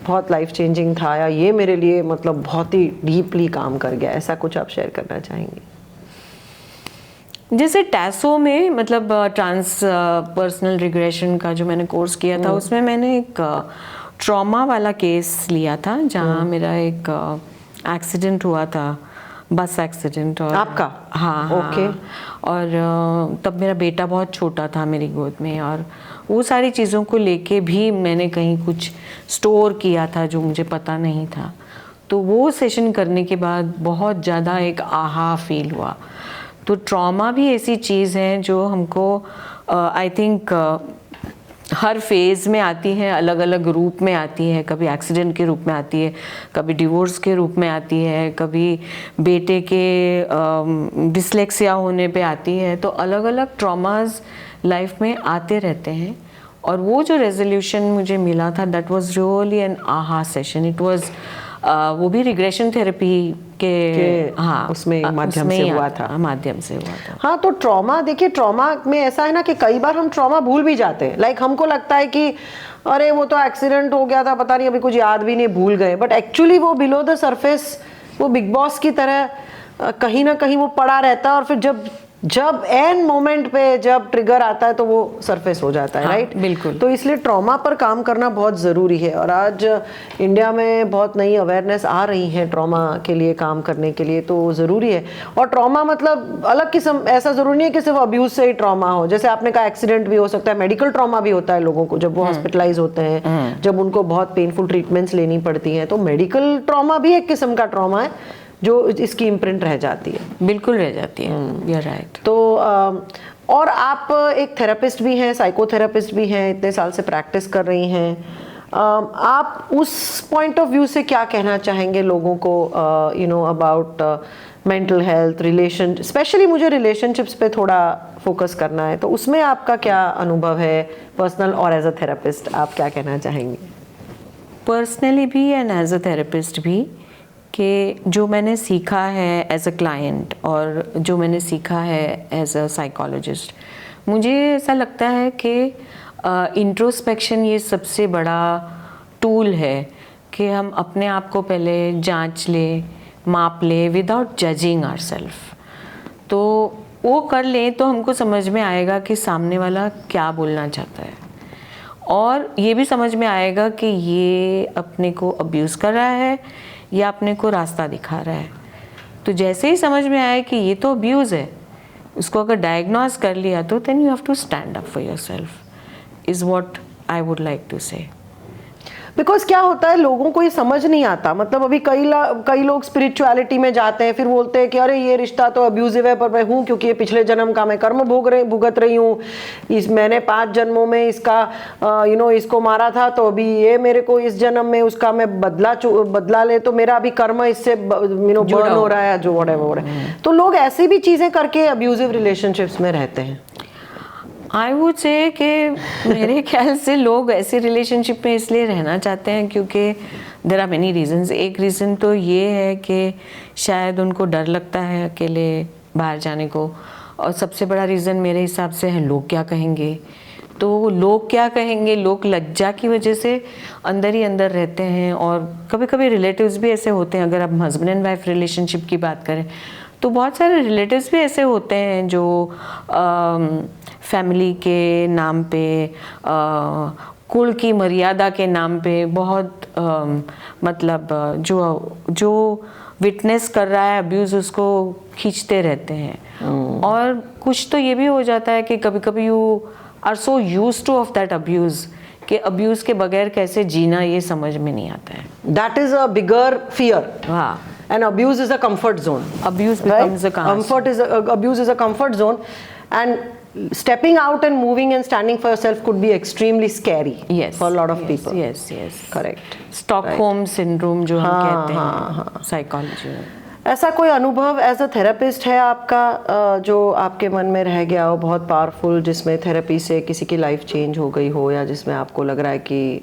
[SPEAKER 2] बहुत लाइफ चेंजिंग था, या ये मेरे लिए मतलब बहुत ही डीपली काम कर गया, ऐसा कुछ आप शेयर करना चाहेंगे?
[SPEAKER 1] जैसे टैसो में मतलब ट्रांस पर्सनल रिग्रेशन का जो मैंने कोर्स किया था, उसमें मैंने एक ट्रॉमा वाला केस लिया था, जहाँ मेरा एक एक्सीडेंट हुआ था, बस एक्सीडेंट। और
[SPEAKER 2] आपका?
[SPEAKER 1] हाँ
[SPEAKER 2] ओके।
[SPEAKER 1] और तब मेरा बेटा बहुत छोटा था मेरी गोद में, और वो सारी चीज़ों को लेके भी मैंने कहीं कुछ स्टोर किया था जो मुझे पता नहीं था। तो वो सेशन करने के बाद बहुत ज़्यादा एक आहा फील हुआ। तो ट्रॉमा भी ऐसी चीज़ है जो हमको आई थिंक हर फेज़ में आती है, अलग अलग रूप में आती है। कभी एक्सीडेंट के रूप में आती है, कभी डिवोर्स के रूप में आती है, कभी बेटे के डिसलेक्सिया होने पे आती है। तो अलग अलग ट्रॉमास लाइफ में आते रहते हैं। और वो जो रेजोल्यूशन मुझे मिला था, दैट वाज रियली एन आहा सेशन। इट वाज वो भी रिग्रेशन थेरेपी के हाँ
[SPEAKER 2] उसमें माध्यम से हुआ था।
[SPEAKER 1] माध्यम से हुआ था।
[SPEAKER 2] हाँ, तो ट्रॉमा, देखिए ट्रॉमा में ऐसा है ना कि कई बार हम ट्रॉमा भूल भी जाते हैं। लाइक हमको लगता है कि अरे वो तो एक्सीडेंट हो गया था, पता नहीं अभी कुछ याद भी नहीं, भूल गए। बट एक्चुअली वो बिलो द सरफेस वो बिग बॉस की तरह कहीं ना कहीं वो पड़ा रहता है, और फिर जब एंड मोमेंट पे जब ट्रिगर आता है तो वो सरफेस हो जाता है।
[SPEAKER 1] हाँ,
[SPEAKER 2] राइट?
[SPEAKER 1] बिल्कुल।
[SPEAKER 2] तो इसलिए ट्रॉमा पर काम करना बहुत ज़रूरी है। और आज इंडिया में बहुत नई अवेयरनेस आ रही है ट्रॉमा के लिए काम करने के लिए, तो ज़रूरी है। और ट्रॉमा मतलब अलग किस्म, ऐसा ज़रूरी नहीं है कि सिर्फ अब्यूज़ से ही ट्रॉमा हो। जैसे आपने कहा एक्सीडेंट भी हो सकता है, मेडिकल ट्रॉमा भी होता है लोगों को जब वो हॉस्पिटलाइज होते हैं, जब उनको बहुत पेनफुल ट्रीटमेंट्स लेनी पड़ती हैं। तो मेडिकल ट्रॉमा भी एक किस्म का ट्रॉमा है जो इसकी इम्प्रिंट रह जाती है।
[SPEAKER 1] बिल्कुल रह जाती है। You are right.
[SPEAKER 2] तो और आप एक थेरेपिस्ट भी हैं, साइकोथेरेपिस्ट भी हैं, इतने साल से प्रैक्टिस कर रही हैं। आप उस पॉइंट ऑफ व्यू से क्या कहना चाहेंगे लोगों को, you know, about mental health, relation, specially मुझे रिलेशनशिप्स पे थोड़ा फोकस करना है, तो उसमें आपका क्या अनुभव है पर्सनल और एज अ थेरेपिस्ट, आप क्या कहना चाहेंगे?
[SPEAKER 1] पर्सनली भी एंड एज अ थेरेपिस्ट भी, कि जो मैंने सीखा है एज अ क्लाइंट और जो मैंने सीखा है एज अ साइकोलॉजिस्ट, मुझे ऐसा लगता है कि इंट्रोस्पेक्शन ये सबसे बड़ा टूल है कि हम अपने आप को पहले जांच लें, माप लें विदाउट जजिंग आवरसेल्फ। तो वो कर लें तो हमको समझ में आएगा कि सामने वाला क्या बोलना चाहता है, और ये भी समझ में आएगा कि ये अपने को अब्यूज़ कर रहा है या अपने को रास्ता दिखा रहा है। तो जैसे ही समझ में आए कि ये तो अब्यूज़ है, उसको अगर डायग्नोज कर लिया तो then you have to stand up for yourself, is what I would like to say.
[SPEAKER 2] Because क्या होता है, लोगों को ये समझ नहीं आता। मतलब अभी कई लोग स्पिरिचुअलिटी में जाते हैं, फिर बोलते हैं कि अरे ये रिश्ता तो अब्यूजिव है, पर मैं हूँ क्योंकि ये पिछले जन्म का मैं कर्म भुगत रही हूँ, मैंने 5 जन्मों में इसका यू नो इसको मारा था, तो अभी ये मेरे को इस जन्म में उसका मैं बदला ले, तो मेरा अभी कर्म इससे यू नो बर्न हो रहा है, जो व्हाटएवर है। तो लोग ऐसी भी चीज़ें करके अब्यूजिव रिलेशनशिप्स में रहते हैं।
[SPEAKER 1] आई वुड से कि मेरे ख्याल से लोग ऐसे रिलेशनशिप में इसलिए रहना चाहते हैं क्योंकि देयर आर मेनी रीजंस। एक रीज़न तो ये है कि शायद उनको डर लगता है अकेले बाहर जाने को, और सबसे बड़ा रीज़न मेरे हिसाब से है लोग क्या कहेंगे। तो लोग क्या कहेंगे, लोग लज्जा की वजह से अंदर ही अंदर रहते हैं। और कभी कभी रिलेटिव्स भी ऐसे होते हैं, अगर आप हस्बैंड एंड वाइफ रिलेशनशिप की बात करें तो बहुत सारे रिलेटिव्स भी ऐसे होते हैं जो फैमिली के नाम पे, कुल की मर्यादा के नाम पे बहुत मतलब जो विटनेस कर रहा है अब्यूज़, उसको खींचते रहते हैं। और कुछ तो ये भी हो जाता है कि कभी कभी you are so used to of that abuse कि अब्यूज़ के बगैर कैसे जीना ये समझ में नहीं आता है।
[SPEAKER 2] That is a bigger fear.
[SPEAKER 1] हाँ,
[SPEAKER 2] and abuse is a comfort zone.
[SPEAKER 1] Abuse becomes a
[SPEAKER 2] abuse is a comfort zone, and stepping out and moving and standing for yourself could be extremely scary.
[SPEAKER 1] Yes,
[SPEAKER 2] for a lot of
[SPEAKER 1] yes,
[SPEAKER 2] people.
[SPEAKER 1] Yes, yes.
[SPEAKER 2] Correct.
[SPEAKER 1] Stockholm syndrome जो हम कहते
[SPEAKER 2] हाँ,
[SPEAKER 1] हैं psychology में।
[SPEAKER 2] ऐसा कोई अनुभव as a therapist है आपका जो आपके मन में रह गया हो बहुत पावरफुल, जिसमें थेरेपी से किसी की लाइफ चेंज हो गई हो, या जिसमें आपको लग रहा है कि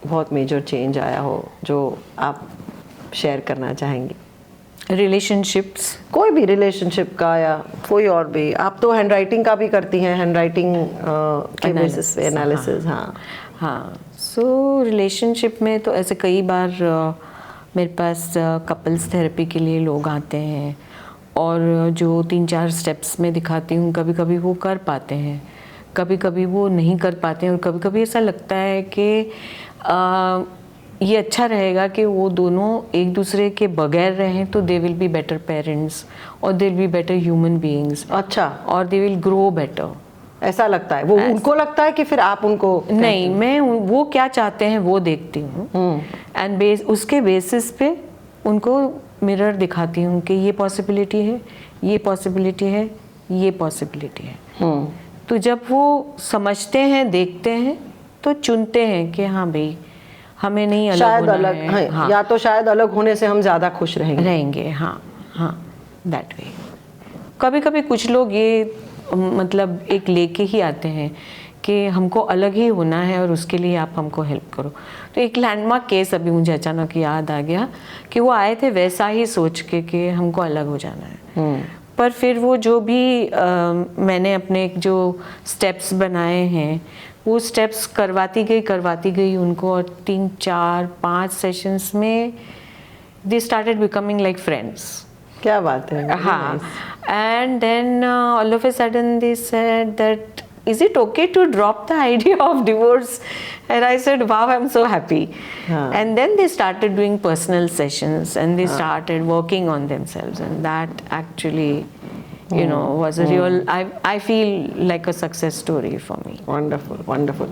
[SPEAKER 2] बहुत मेजर चेंज आया हो, जो आप शेयर करना चाहेंगे?
[SPEAKER 1] रिलेशनशिप्स,
[SPEAKER 2] कोई भी रिलेशनशिप का या कोई और भी। आप तो हैंड राइटिंग का भी करती हैं, हैंड राइटिंग के बेसिस पे एनालिसिस। हाँ
[SPEAKER 1] हाँ। सो रिलेशनशिप में तो ऐसे कई बार मेरे पास कपल्स थेरेपी के लिए लोग आते हैं, और जो 3-4 स्टेप्स में दिखाती हूँ, कभी कभी वो कर पाते हैं, कभी कभी वो नहीं कर पाते हैं, और कभी कभी ऐसा लगता है कि ये अच्छा रहेगा कि वो दोनों एक दूसरे के बगैर रहें, तो they will be better parents, और they will be better human beings.
[SPEAKER 2] अच्छा,
[SPEAKER 1] और दे विल ग्रो बेटर।
[SPEAKER 2] ऐसा लगता है? वो उनको लगता है कि फिर आप उनको?
[SPEAKER 1] नहीं, मैं वो क्या चाहते हैं वो देखती हूँ, एंड उसके बेसिस पे उनको मिरर दिखाती हूँ कि ये पॉसिबिलिटी है, ये पॉसिबिलिटी है, ये पॉसिबिलिटी है। तो जब वो समझते हैं, देखते हैं, तो चुनते हैं कि हाँ भाई हमें नहीं अलग
[SPEAKER 2] शायद
[SPEAKER 1] होना
[SPEAKER 2] अलग
[SPEAKER 1] है। हाँ,
[SPEAKER 2] या तो शायद अलग होने से हम ज़्यादा खुश रहेंगे।
[SPEAKER 1] हाँ हाँ, दैट वे। कभी कभी कुछ लोग ये मतलब एक लेके ही आते हैं कि हमको अलग ही होना है और उसके लिए आप हमको हेल्प करो। तो एक लैंडमार्क केस अभी मुझे अचानक याद आ गया कि वो आए थे वैसा ही सोच के कि हमको अलग हो जाना है। पर फिर वो जो भी मैंने अपने जो स्टेप्स बनाए हैं, वो स्टेप्स करवाती गई उनको, और 3-4-5 सेशंस में they started becoming like friends.
[SPEAKER 2] क्या बात है।
[SPEAKER 1] हाँ, and then all of a sudden they said that is it okay to drop the idea of divorce, and I said wow, I'm so happy. And then they started doing personal sessions, and they started working on themselves, and that actually you know was a real I feel like a success story for me.
[SPEAKER 2] Wonderful wonderful.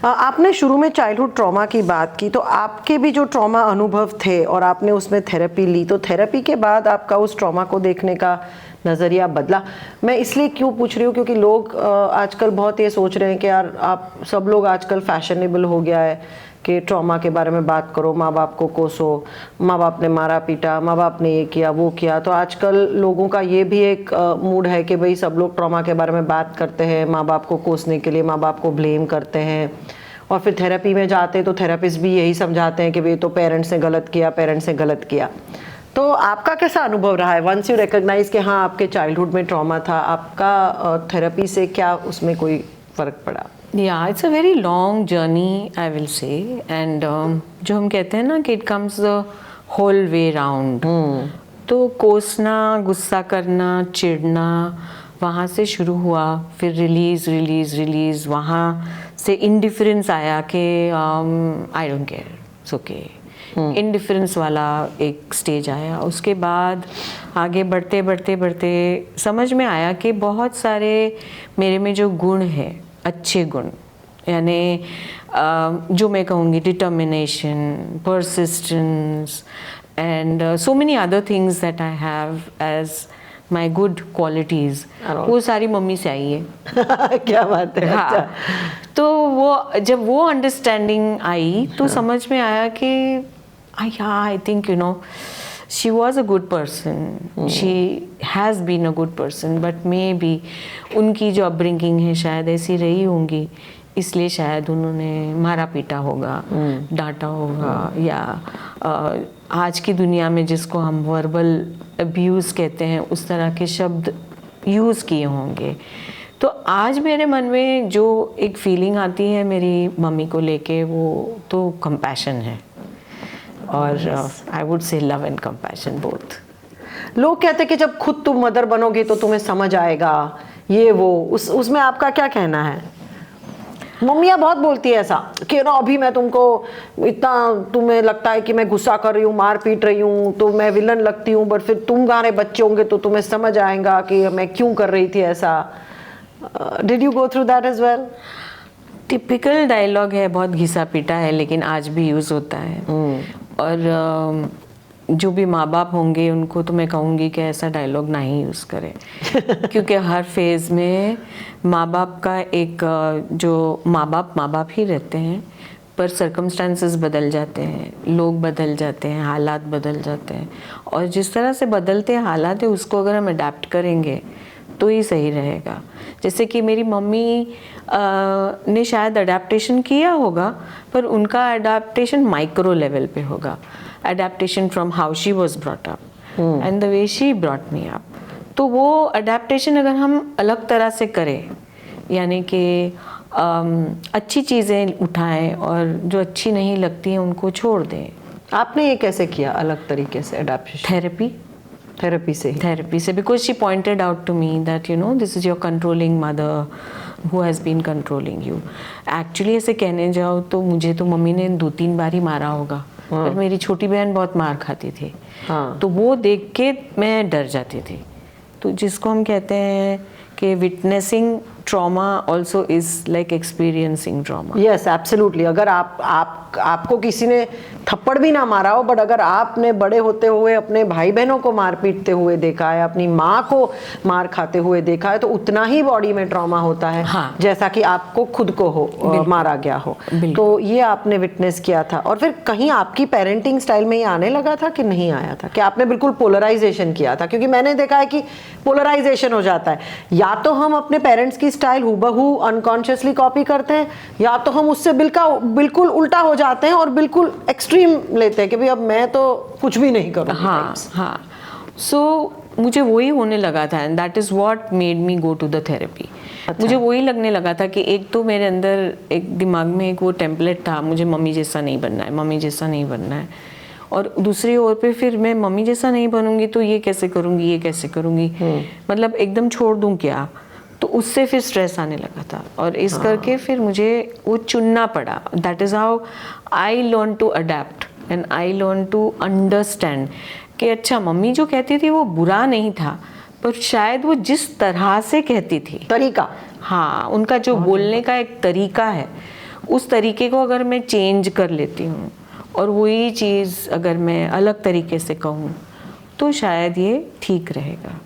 [SPEAKER 2] आपने शुरू में childhood trauma की बात की, तो आपके भी जो ट्रॉमा अनुभव थे और आपने उसमें थेरेपी ली, तो थेरेपी के बाद आपका उस ट्रॉमा को देखने का नज़रिया बदला? मैं इसलिए क्यों पूछ रही हूँ क्योंकि लोग आजकल बहुत ये सोच रहे हैं कि यार आप सब लोग आजकल फैशनेबल हो गया है कि ट्रॉमा के बारे में बात करो, माँ बाप को कोसो, माँ बाप ने मारा पीटा, माँ बाप ने ये किया वो किया। तो आजकल लोगों का ये भी एक मूड है कि भाई सब लोग ट्रॉमा के बारे में बात करते हैं, माँ बाप को कोसने के लिए माँ बाप को ब्लेम करते हैं, और फिर थेरेपी में जाते हैं तो थेरेपिस्ट भी यही समझाते हैं कि भाई तो पेरेंट्स ने गलत किया, पेरेंट्स ने गलत किया। तो आपका कैसा अनुभव रहा है वंस यू रिकॉग्नाइज कि हाँ आपके चाइल्डहुड में ट्रॉमा था, आपका थेरेपी से क्या उसमें कोई फ़र्क पड़ा?
[SPEAKER 1] Yeah, it's a very long journey, I will say, and जो हम कहते हैं ना कि it comes the whole way round. तो कोसना, गुस्सा करना, चिढ़ना वहाँ से शुरू हुआ, फिर रिलीज, वहाँ से इंडिफरेंस आया कि I don't care, it's okay. Indifference वाला एक स्टेज आया। उसके बाद आगे बढ़ते समझ में आया कि बहुत सारे मेरे में जो गुण है, अच्छे गुण, यानी जो मैं कहूँगी determination, persistence, and so many other things that I have as my good qualities, वो सारी मम्मी से आई है।
[SPEAKER 2] क्या बात है।
[SPEAKER 1] हाँ।
[SPEAKER 2] अच्छा।
[SPEAKER 1] तो वो जब वो अंडरस्टैंडिंग आई तो समझ में आया कि I think you know she was a good person, she has been a good person, but maybe उनकी जो अपब्रिंगिंग है शायद ऐसी रही होंगी, इसलिए शायद उन्होंने मारा पीटा होगा, डांटा होगा, या आज की दुनिया में जिसको हम वर्बल अब्यूज़ कहते हैं उस तरह के शब्द यूज़ किए होंगे। तो आज मेरे मन में जो एक फीलिंग आती है मेरी मम्मी को लेके, वो तो कंपैशन है, और I would say love and compassion both.
[SPEAKER 2] लोग कहते हैं कि जब खुद तुम मदर बनोगे तो तुम्हें समझ आएगा ये वो, उसमें आपका क्या कहना है? मम्मियाँ बहुत बोलती है ऐसा कि ना अभी मैं तुमको इतना, तुम्हें लगता है कि मैं गुस्सा कर रही हूँ, मार पीट रही हूँ, तो मैं विलन लगती हूँ, बट फिर तुम गाने बच्चे होंगे तो तुम्हें समझ आएगा कि मैं क्यों कर रही थी ऐसा। Did you go through that as well?
[SPEAKER 1] Typical dialogue है, बहुत घिसा पीटा है, लेकिन आज भी यूज़ होता है। और जो भी माँ बाप होंगे उनको तो मैं कहूँगी कि ऐसा डायलॉग ना ही यूज़ करें क्योंकि हर फेज़ में माँ बाप का एक जो माँ बाप ही रहते हैं, पर सर्कमस्टांसेस बदल जाते हैं, लोग बदल जाते हैं, हालात बदल जाते हैं, और जिस तरह से बदलते हैं हालात है उसको अगर हम अडेप्ट करेंगे तो ही सही रहेगा। जैसे कि मेरी मम्मी ने शायद अडेप्टेशन किया होगा, पर उनका अडेप्टेशन माइक्रो लेवल पे होगा, adaptation from how she was brought up, and the way she brought me up. तो वो अडेप्टेशन अगर हम अलग तरह से करें, यानी कि अच्छी चीज़ें उठाएं और जो अच्छी नहीं लगती हैं उनको छोड़ दें।
[SPEAKER 2] आपने ये कैसे किया अलग तरीके से अडेप्टेशन? थेरेपी से ही?
[SPEAKER 1] थेरेपी से, because she pointed out to me that you know this is your controlling mother who has been controlling you. Actually ऐसे कहने जाओ तो मुझे तो मम्मी ने 2-3 बार ही मारा होगा, पर मेरी छोटी बहन बहुत मार खाती थी।
[SPEAKER 2] हाँ।
[SPEAKER 1] तो वो देख के मैं डर जाती थी। तो जिसको हम कहते हैं कि witnessing trauma also is like experiencing trauma.
[SPEAKER 2] Yes absolutely. अगर आपको किसी ने थप्पड़ भी ना मारा हो, बट अगर आपने बड़े होते हुए अपने भाई बहनों को मार पीटते हुए देखा है, अपनी माँ को मार खाते हुए देखा है, तो उतना ही बॉडी में ट्रॉमा होता है।
[SPEAKER 1] हाँ।
[SPEAKER 2] जैसा कि आपको खुद को हो मारा गया हो। तो ये आपने विटनेस किया था। और फिर कहीं आपकी पेरेंटिंग स्टाइल में ये आने लगा था कि नहीं आया था, कि आपने बिल्कुल पोलराइजेशन किया था? क्योंकि मैंने देखा है कि पोलराइजेशन हो जाता है, या तो हम अपने पेरेंट्स की स्टाइल हूबहू अनकॉन्शियसली कॉपी करते हैं, या तो हम उससे बिल्कुल उल्टा हो जाते हैं और बिल्कुल एक्सट्रीम लेते हैं कि भाई अब मैं तो कुछ भी नहीं करूँगी।
[SPEAKER 1] हाँ। सो मुझे वही होने लगा था, and that is what made me go to the therapy. मुझे वही लगने लगा था कि एक तो मेरे अंदर एक दिमाग में एक वो टेम्पलेट था, मुझे मम्मी जैसा नहीं बनना है, मम्मी जैसा नहीं बनना है। और दूसरी ओर पे फिर मैं मम्मी जैसा नहीं बनूंगी तो ये कैसे करूंगी, मतलब एकदम छोड़ दूं क्या? तो उससे फिर स्ट्रेस आने लगा था, और इस करके फिर मुझे वो चुनना पड़ा। That is how I learn to adapt and I learn to understand कि अच्छा मम्मी जो कहती थी वो बुरा नहीं था, पर शायद वो जिस तरह से कहती थी,
[SPEAKER 2] तरीका,
[SPEAKER 1] हाँ, उनका जो बोलने का एक तरीका है, उस तरीके को अगर मैं चेंज कर लेती हूँ और वही चीज़ अगर मैं अलग तरीके से कहूँ तो शायद ये ठीक रहेगा।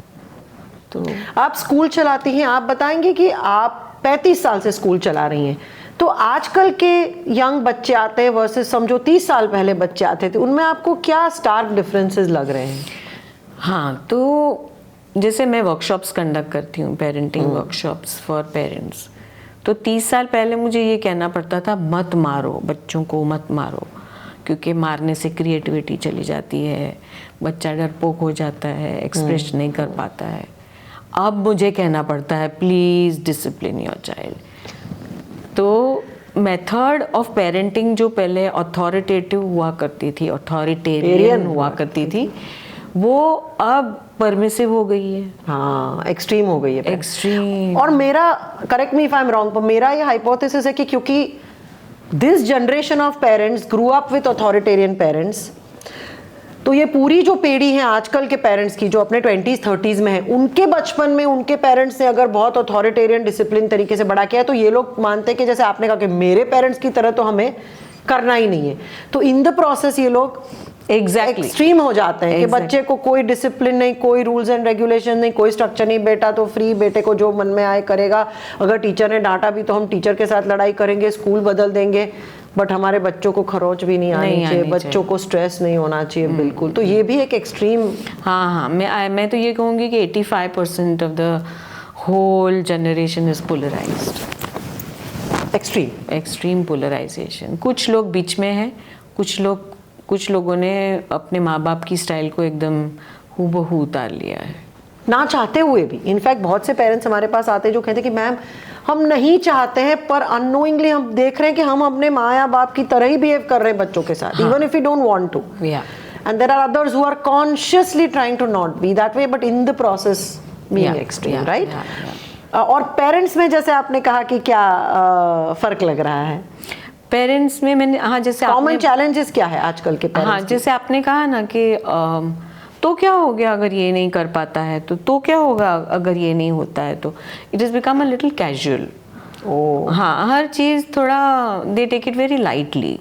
[SPEAKER 1] तो
[SPEAKER 2] आप स्कूल चलाती हैं, आप बताएंगे कि आप 35 साल से स्कूल चला रही हैं, तो आजकल के यंग बच्चे आते हैं वर्सेस समझो 30 साल पहले बच्चे आते थे, उनमें आपको क्या स्टार्क डिफरेंसेस लग रहे हैं?
[SPEAKER 1] हाँ, तो जैसे मैं वर्कशॉप्स कंडक्ट करती हूँ, पेरेंटिंग वर्कशॉप्स फॉर पेरेंट्स, तो 30 साल पहले मुझे ये कहना पड़ता था मत मारो बच्चों को, मत मारो, क्योंकि मारने से क्रिएटिविटी चली जाती है, बच्चा डरपोक हो जाता है, एक्सप्रेस नहीं कर पाता है। अब मुझे कहना पड़ता है प्लीज़ डिसिप्लिन योर चाइल्ड। तो मेथड ऑफ पेरेंटिंग जो पहले अथॉरिटेटिव हुआ करती थी, अथॉरिटेरियन हुआ करती थी, वो अब परमिसिव हो गई है।
[SPEAKER 2] हाँ, एक्सट्रीम हो गई है,
[SPEAKER 1] एक्सट्रीम।
[SPEAKER 2] और मेरा, correct me if I am wrong, पर मेरा ये हाइपोथेसिस है कि क्योंकि this generation of parents grew up with authoritarian parents, तो ये पूरी जो पीढ़ी है आजकल के पेरेंट्स की जो अपने 20s 30s में है, उनके बचपन में उनके पेरेंट्स ने अगर बहुत अथॉरिटेरियन डिसिप्लिन तरीके से बड़ा किया है, तो ये लोग मानते हैं कि जैसे आपने कहा कि मेरे पेरेंट्स की तरह तो हमें करना ही नहीं है। तो इन द प्रोसेस ये लोग एक्सट्रीम हो जाते हैं कि बच्चे को कोई डिसिप्लिन नहीं, कोई रूल्स एंड रेगुलेशन नहीं, कोई स्ट्रक्चर नहीं, बेटा तो फ्री, बेटे को जो मन में आए करेगा, अगर टीचर ने डांटा भी तो हम टीचर के साथ लड़ाई करेंगे, स्कूल बदल देंगे, बट हमारे बच्चों को खरोच भी नहीं आनी चाहिए, बच्चों को स्ट्रेस नहीं होना चाहिए। बिल्कुल, तो ये भी एक एक्सट्रीम।
[SPEAKER 1] हाँ, मैं तो ये कहूँगी कि 85% of the whole generation is polarised, extreme polarisation. कुछ लोग बीच में हैं, कुछ लोगों ने अपने माँ बाप की स्टाइल को एकदम हूबहू उतार लिया है,
[SPEAKER 2] ना चाहते हुए भी। इनफैक्ट बहुत से पेरेंट्स हमारे पास आते हैं जो कहते हैं कि मैम हम नहीं चाहते हैं, पर अननोइंगली हम देख रहे हैं कि हम अपने माँ या बाप की तरह ही बिहेव कर रहे हैं बच्चों के साथ, even if you don't want to. And there are others who are consciously trying to not be that way, but in the process being extreme, right? और पेरेंट्स में जैसे आपने कहा कि क्या फर्क लग रहा है
[SPEAKER 1] पेरेंट्स में? मैंने, हाँ, जैसे
[SPEAKER 2] कॉमन चैलेंजेस क्या है आजकल के पेरेंट्स?
[SPEAKER 1] हाँ, जैसे आपने कहा ना कि तो क्या हो गया अगर ये नहीं कर पाता है, तो क्या होगा अगर ये नहीं होता है, तो it is become a little casual. हाँ, हर चीज़ थोड़ा they take it very lightly.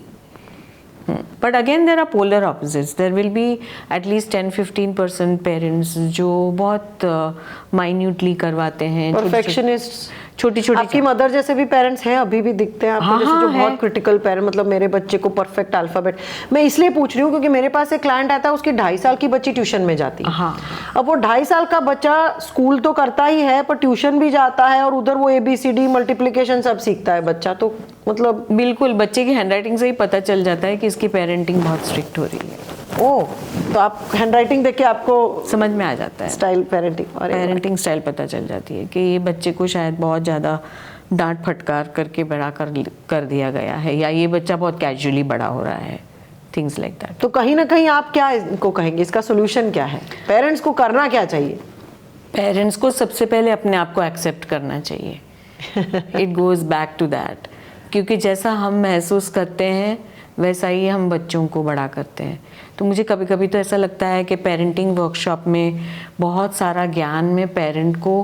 [SPEAKER 1] But again there are polar opposites, there will be at least 10-15% parents जो बहुत माइन्यूटली करवाते हैं,
[SPEAKER 2] परफेक्शनिस्ट,
[SPEAKER 1] छोटी।
[SPEAKER 2] आपकी मदर जैसे भी पेरेंट्स हैं, अभी भी दिखते हैं आपको जैसे जो बहुत क्रिटिकल पेरेंट, मतलब मेरे बच्चे को परफेक्ट अल्फाबेट। मैं इसलिए पूछ रही हूँ क्योंकि मेरे पास एक क्लाइंट आता है, उसकी 2.5 साल की बच्ची ट्यूशन में जाती है। अब वो 2.5 साल का बच्चा स्कूल तो करता ही है, पर ट्यूशन भी जाता है, और उधर वो ABCD मल्टीप्लिकेशन सब सीखता है बच्चा। तो मतलब
[SPEAKER 1] बिल्कुल बच्चे की हैंडराइटिंग से ही पता चल जाता है कि इसकी पेरेंटिंग बहुत स्ट्रिक्ट हो रही है।
[SPEAKER 2] ओह, तो आप हैंडराइटिंग देख के आपको
[SPEAKER 1] समझ में आ जाता है,
[SPEAKER 2] स्टाइल पेरेंटिंग और
[SPEAKER 1] पेरेंटिंग स्टाइल पता चल जाती है कि ये बच्चे को शायद बहुत ज़्यादा डांट फटकार करके बड़ा कर दिया गया है, या ये बच्चा बहुत कैजुअली बड़ा हो रहा है, थिंग्स लाइक दैट।
[SPEAKER 2] तो कहीं ना कहीं आप क्या इनको कहेंगे, इसका सोल्यूशन क्या है? पेरेंट्स को करना क्या चाहिए?
[SPEAKER 1] पेरेंट्स को सबसे पहले अपने आप को एक्सेप्ट करना चाहिए। It goes back to that, क्योंकि जैसा हम महसूस करते हैं वैसा ही हम बच्चों को बड़ा करते हैं। तो मुझे कभी कभी तो ऐसा लगता है कि पेरेंटिंग वर्कशॉप में बहुत सारा ज्ञान मैं पेरेंट को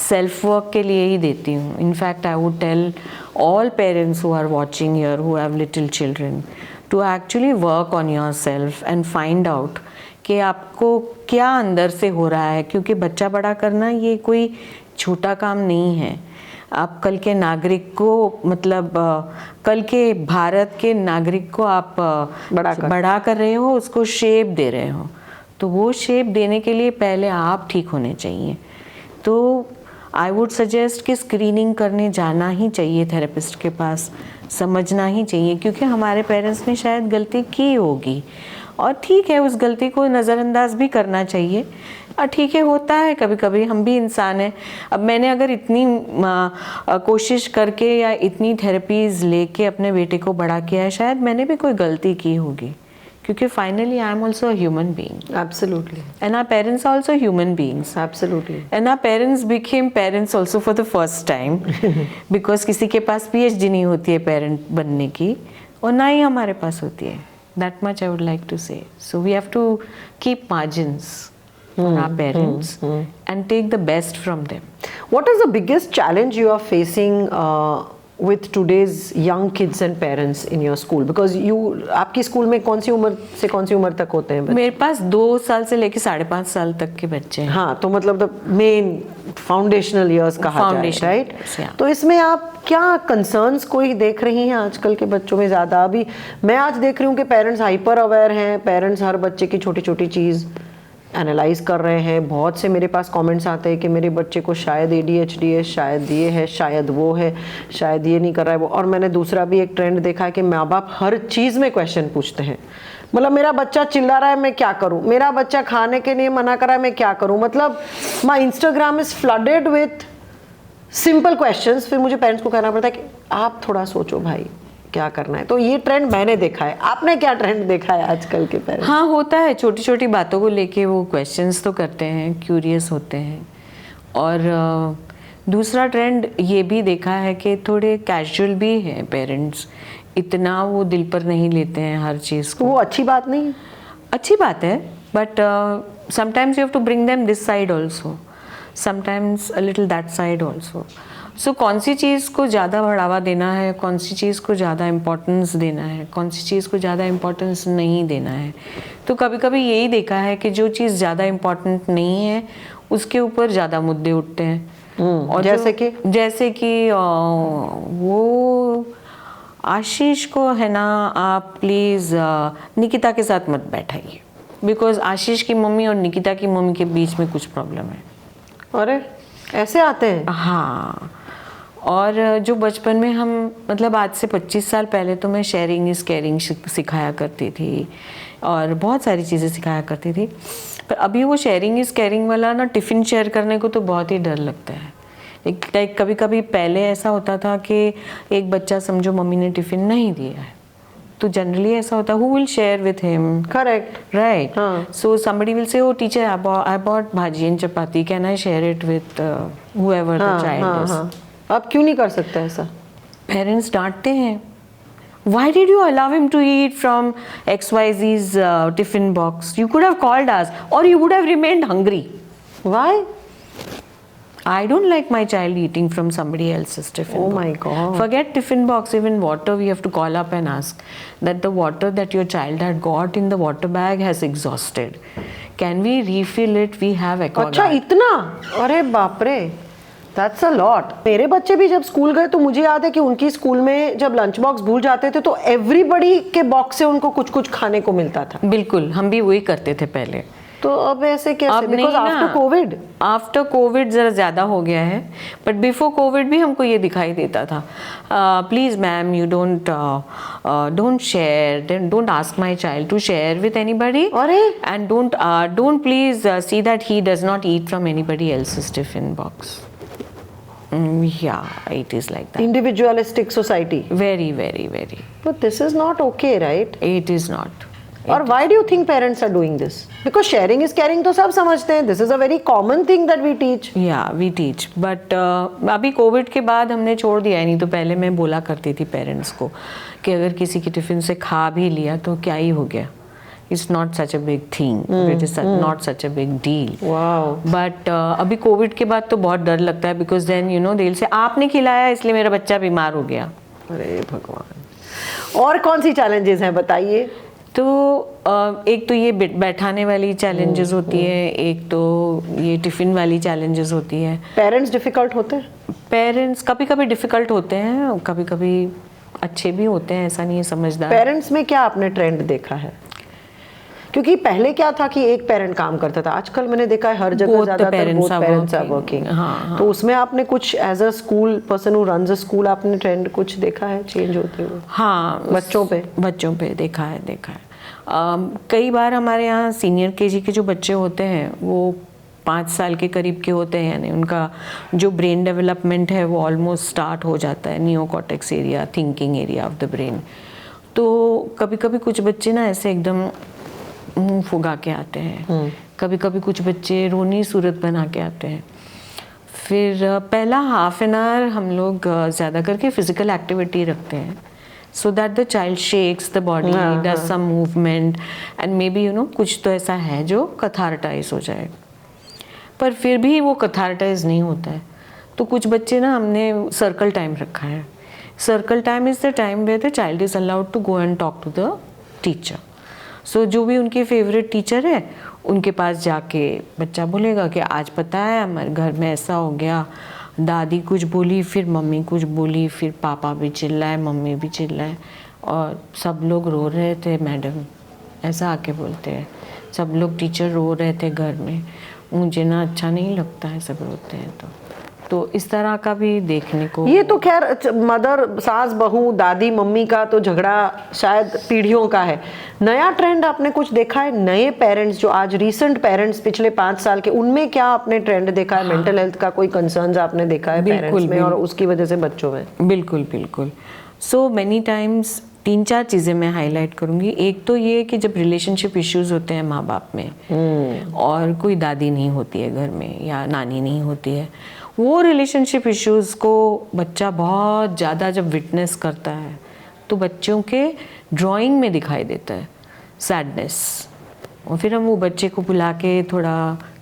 [SPEAKER 1] सेल्फ वर्क के लिए ही देती हूँ। In fact I would tell all parents who are watching here who have little children to actually work on yourself and find out कि आपको क्या अंदर से हो रहा है, क्योंकि बच्चा बड़ा करना ये कोई छोटा काम नहीं है। आप कल के नागरिक को, मतलब कल के भारत के नागरिक को आप बड़ा कर रहे हो, उसको शेप दे रहे हो। तो वो शेप देने के लिए पहले आप ठीक होने चाहिए। तो आई वुड सजेस्ट कि स्क्रीनिंग करने जाना ही चाहिए थेरेपिस्ट के पास, समझना ही चाहिए, क्योंकि हमारे पेरेंट्स ने शायद गलती की होगी और ठीक है, उस गलती को नज़रअंदाज भी करना चाहिए। और ठीक है, होता है कभी कभी, हम भी इंसान हैं। अब मैंने अगर इतनी कोशिश करके या इतनी थेरेपीज़ लेके अपने बेटे को बड़ा किया है, शायद मैंने भी कोई गलती की होगी, क्योंकि finally I am also a human being.
[SPEAKER 2] Absolutely.
[SPEAKER 1] And our parents are also human beings.
[SPEAKER 2] Absolutely.
[SPEAKER 1] And our parents became parents also for the first time because किसी के पास PhD नहीं होती है पेरेंट बनने की, और ना ही हमारे पास होती है। That much I would like to say. So we have to keep margins for our parents and take the best from them.
[SPEAKER 2] What is the biggest challenge you are facing with today's young kids and parents in your school? Because आपकी school में कौन सी उम्र से कौन सी उम्र तक होते हैं बच्चे?
[SPEAKER 1] मेरे पास 2 साल से लेके 5.5 साल तक के बच्चे हैं।
[SPEAKER 2] हाँ, तो मतलब द मेन फाउंडेशनल इयर्स कहा जाए, राइट? तो इसमें आप क्या कंसर्न्स कोई देख रही हैं आजकल के बच्चों में ज़्यादा? अभी मैं आज देख रही हूँ कि पेरेंट्स हाइपर अवेयर हैं, पेरेंट्स हर बच्चे की छोटी छोटी चीज़ एनालाइज कर रहे हैं। बहुत से मेरे पास कमेंट्स आते हैं कि मेरे बच्चे को शायद ADHD है, शायद ये है, शायद वो है, शायद ये नहीं कर रहा है वो। और मैंने दूसरा भी एक ट्रेंड देखा है कि माँ बाप हर चीज़ में क्वेश्चन पूछते हैं। मतलब मेरा बच्चा चिल्ला रहा है, मैं क्या करूं? मेरा बच्चा खाने के लिए मना कर रहा है, मैं क्या करूं? मतलब my Instagram is flooded with simple questions. फिर मुझे पेरेंट्स को कहना पड़ता है कि आप थोड़ा सोचो भाई, क्या करना है। तो ये ट्रेंड मैंने देखा है, आपने क्या ट्रेंड देखा है आजकल के पेरेंट्स?
[SPEAKER 1] हाँ, होता है, छोटी छोटी बातों को लेके वो क्वेश्चंस तो करते हैं, क्यूरियस होते हैं। और दूसरा ट्रेंड ये भी देखा है कि थोड़े कैजुअल भी हैं पेरेंट्स, इतना वो दिल पर नहीं लेते हैं हर चीज़ को।
[SPEAKER 2] वो अच्छी बात नहीं है?
[SPEAKER 1] अच्छी बात है, but sometimes you have to bring them this side also, sometimes a little that side also. So कौन सी चीज़ को ज़्यादा बढ़ावा देना है, कौन सी चीज़ को ज़्यादा इम्पोर्टेंस देना है, कौन सी चीज़ को ज़्यादा इम्पोर्टेंस नहीं देना है। तो कभी कभी यही देखा है कि जो चीज़ ज़्यादा इम्पोर्टेंट नहीं है उसके ऊपर ज़्यादा मुद्दे उठते हैं। और जैसे कि वो आशीष को है ना, आप प्लीज़ निकिता के साथ मत बैठाइए, बिकॉज आशीष की मम्मी और निकिता की मम्मी के बीच में कुछ प्रॉब्लम है।
[SPEAKER 2] अरे ऐसे आते हैं?
[SPEAKER 1] हाँ, और जो बचपन में हम, मतलब आज से 25 साल पहले तो मैं शेयरिंग इज़ केयरिंग सिखाया करती थी और बहुत सारी चीज़ें सिखाया करती थी, पर अभी वो शेयरिंग इज़ केयरिंग वाला ना, टिफ़िन शेयर करने को तो बहुत ही डर लगता है। लाइक कभी कभी पहले ऐसा होता था कि एक बच्चा समझो मम्मी ने टिफ़िन नहीं दिया है, तो जनरली ऐसा होता है, who will share with him?
[SPEAKER 2] Correct.
[SPEAKER 1] Right.
[SPEAKER 2] हाँ.
[SPEAKER 1] So somebody will say, oh teacher, I bought bhaji and chapati. Can I share it with whoever the child is?
[SPEAKER 2] आप क्यों नहीं कर सकते ऐसा?
[SPEAKER 1] Parents डांटते हैं. Why did you allow him to eat from XYZ's tiffin box? You could have called us, or you would have remained hungry.
[SPEAKER 2] Why?
[SPEAKER 1] I don't like my child eating from somebody else's tiffin box.
[SPEAKER 2] Oh my God.
[SPEAKER 1] Forget tiffin box, even water we have to call up and ask that the water that your child had got in the water bag has exhausted. Can we refill it? We have aquaguard.
[SPEAKER 2] अच्छा इतना? अरे बाप रे, That's a lot. मेरे बच्चे भी जब school गए तो मुझे याद है कि उनकी स्कूल में जब लंच बॉक्स भूल जाते थे तो एवरीबडी के बॉक्स से उनको कुछ कुछ खाने को मिलता था।
[SPEAKER 1] बिल्कुल, हम भी वही करते थे पहले।
[SPEAKER 2] तो अब ऐसे कैसे,
[SPEAKER 1] अब नहीं
[SPEAKER 2] बिकॉज
[SPEAKER 1] ना।
[SPEAKER 2] आफ्टर कोविड
[SPEAKER 1] आफ्टर कोविड ज़रा ज़्यादा हो गया है, बट बिफोर कोविड भी हमको ये दिखाई देता था, please ma'am you don't share, don't ask my child to share with anybody,
[SPEAKER 2] अरे
[SPEAKER 1] and don't please see that he does not eat from anybody else's tiffin box. Yeah, it is like that.
[SPEAKER 2] Individualistic society,
[SPEAKER 1] Very, very, very.
[SPEAKER 2] But this is not okay, right?
[SPEAKER 1] It is not.
[SPEAKER 2] और why do you think parents are doing this? Because sharing is caring तो सब समझते हैं, this is a very common thing that we teach.
[SPEAKER 1] या we teach, but अभी Covid के बाद हमने छोड़ दिया है. नहीं तो पहले मैं बोला करती थी पेरेंट्स को कि अगर किसी की टिफिन से खा भी लिया तो क्या ही हो गया, it's not such a big thing, it is not such a big deal.
[SPEAKER 2] Wow.
[SPEAKER 1] But अभी कोविड के बाद तो बहुत डर लगता है, बिकॉज देन यू नो दिल से आपने खिलाया इसलिए मेरा बच्चा बीमार हो गया.
[SPEAKER 2] अरे भगवान. और कौन सी चैलेंजेस हैं बताइए?
[SPEAKER 1] तो एक तो ये बैठाने वाली चैलेंजेस होती है, एक तो ये टिफ़िन वाली चैलेंजेस होती है.
[SPEAKER 2] पेरेंट्स डिफिकल्ट होते हैं?
[SPEAKER 1] पेरेंट्स कभी कभी डिफ़िकल्ट होते हैं, कभी कभी अच्छे भी होते हैं, ऐसा नहीं है, समझदार.
[SPEAKER 2] पेरेंट्स में क्या आपने ट्रेंड देखा है? क्योंकि पहले क्या था कि एक पेरेंट काम करता था, आजकल मैंने देखा है हर जगह
[SPEAKER 1] Both the
[SPEAKER 2] ज्यादातर
[SPEAKER 1] parents
[SPEAKER 2] both
[SPEAKER 1] are
[SPEAKER 2] parents are
[SPEAKER 1] working.
[SPEAKER 2] working.
[SPEAKER 1] हाँ.
[SPEAKER 2] तो उसमें आपने कुछ as a school person who runs a school आपने ट्रेंड कुछ देखा है चेंज होते हुए?
[SPEAKER 1] हाँ,
[SPEAKER 2] बच्चों पे
[SPEAKER 1] देखा है. कई बार हमारे यहाँ सीनियर केजी के जो बच्चे होते हैं वो 5 साल के करीब के होते हैं, यानी उनका जो ब्रेन डेवलपमेंट है वो ऑलमोस्ट स्टार्ट हो जाता है, neocortex area, thinking area of the brain. तो कभी कभी कुछ बच्चे ना ऐसे एकदम मुंह फुगा के आते हैं, कभी कभी कुछ बच्चे रोनी सूरत बना के आते हैं. फिर पहला हाफ एन आवर हम लोग ज़्यादा करके फिजिकल एक्टिविटी रखते हैं, so that the child shakes the body, does some movement, and maybe you know कुछ तो ऐसा है जो cathartize हो जाए. पर फिर भी वो cathartize नहीं होता है, तो कुछ बच्चे ना हमने सर्कल टाइम रखा है. Circle time is the time where the child is allowed to go and talk to the teacher. सो जो भी उनके फेवरेट टीचर है उनके पास जाके बच्चा बोलेगा कि आज पता है हमारे घर में ऐसा हो गया, दादी कुछ बोली, फिर मम्मी कुछ बोली, फिर पापा भी चिल्लाए, मम्मी भी चिल्लाए, और सब लोग रो रहे थे मैडम, ऐसा आके बोलते हैं. सब लोग टीचर रो रहे थे घर में, मुझे ना अच्छा नहीं लगता है सब रोते हैं. तो इस तरह का भी देखने को.
[SPEAKER 2] ये तो खैर मदर, सास, बहू, दादी, मम्मी का तो झगड़ा शायद पीढ़ियों का है. नया ट्रेंड आपने कुछ देखा है? नए पेरेंट्स जो आज रीसेंट पेरेंट्स पिछले 5 साल के, उनमें क्या आपने ट्रेंड देखा है? मेंटल हेल्थ का कोई कंसर्न्स आपने देखा है पेरेंट्स में और उसकी वजह से बच्चों में?
[SPEAKER 1] बिल्कुल. सो मेनी टाइम्स 3-4 चीज़ें मैं हाईलाइट करूँगी. एक तो ये कि जब रिलेशनशिप इश्यूज होते हैं माँ बाप में और कोई दादी नहीं होती है घर में या नानी नहीं होती है, वो रिलेशनशिप इश्यूज को बच्चा बहुत ज़्यादा जब विटनेस करता है तो बच्चों के ड्राइंग में दिखाई देता है सैडनेस. और फिर हम वो बच्चे को बुला के थोड़ा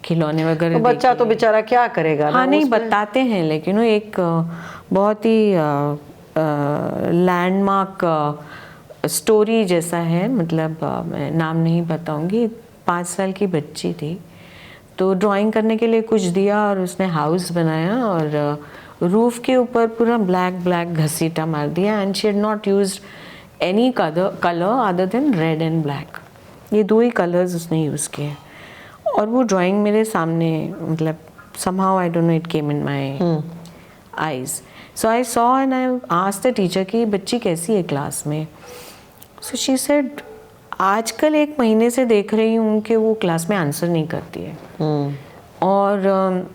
[SPEAKER 1] खिलौने वगैरह,
[SPEAKER 2] तो बच्चा तो बेचारा क्या करेगा?
[SPEAKER 1] हाँ नहीं बताते हैं, लेकिन एक बहुत ही लैंडमार्क स्टोरी जैसा है, मतलब मैं नाम नहीं बताऊंगी. 5 साल की बच्ची थी, तो ड्राइंग करने के लिए कुछ दिया और उसने हाउस बनाया और रूफ के ऊपर पूरा ब्लैक घसीटा मार दिया. And she had not used any colour other than red and black. ये 2 ही कलर्स उसने यूज़ किए और वो ड्राइंग मेरे सामने, मतलब somehow I don't know, it came in my eyes. So I saw and I asked the teacher कि बच्ची कैसी है क्लास में. So she said आजकल 1 महीने से देख रही हूँ कि वो क्लास में आंसर नहीं करती है. और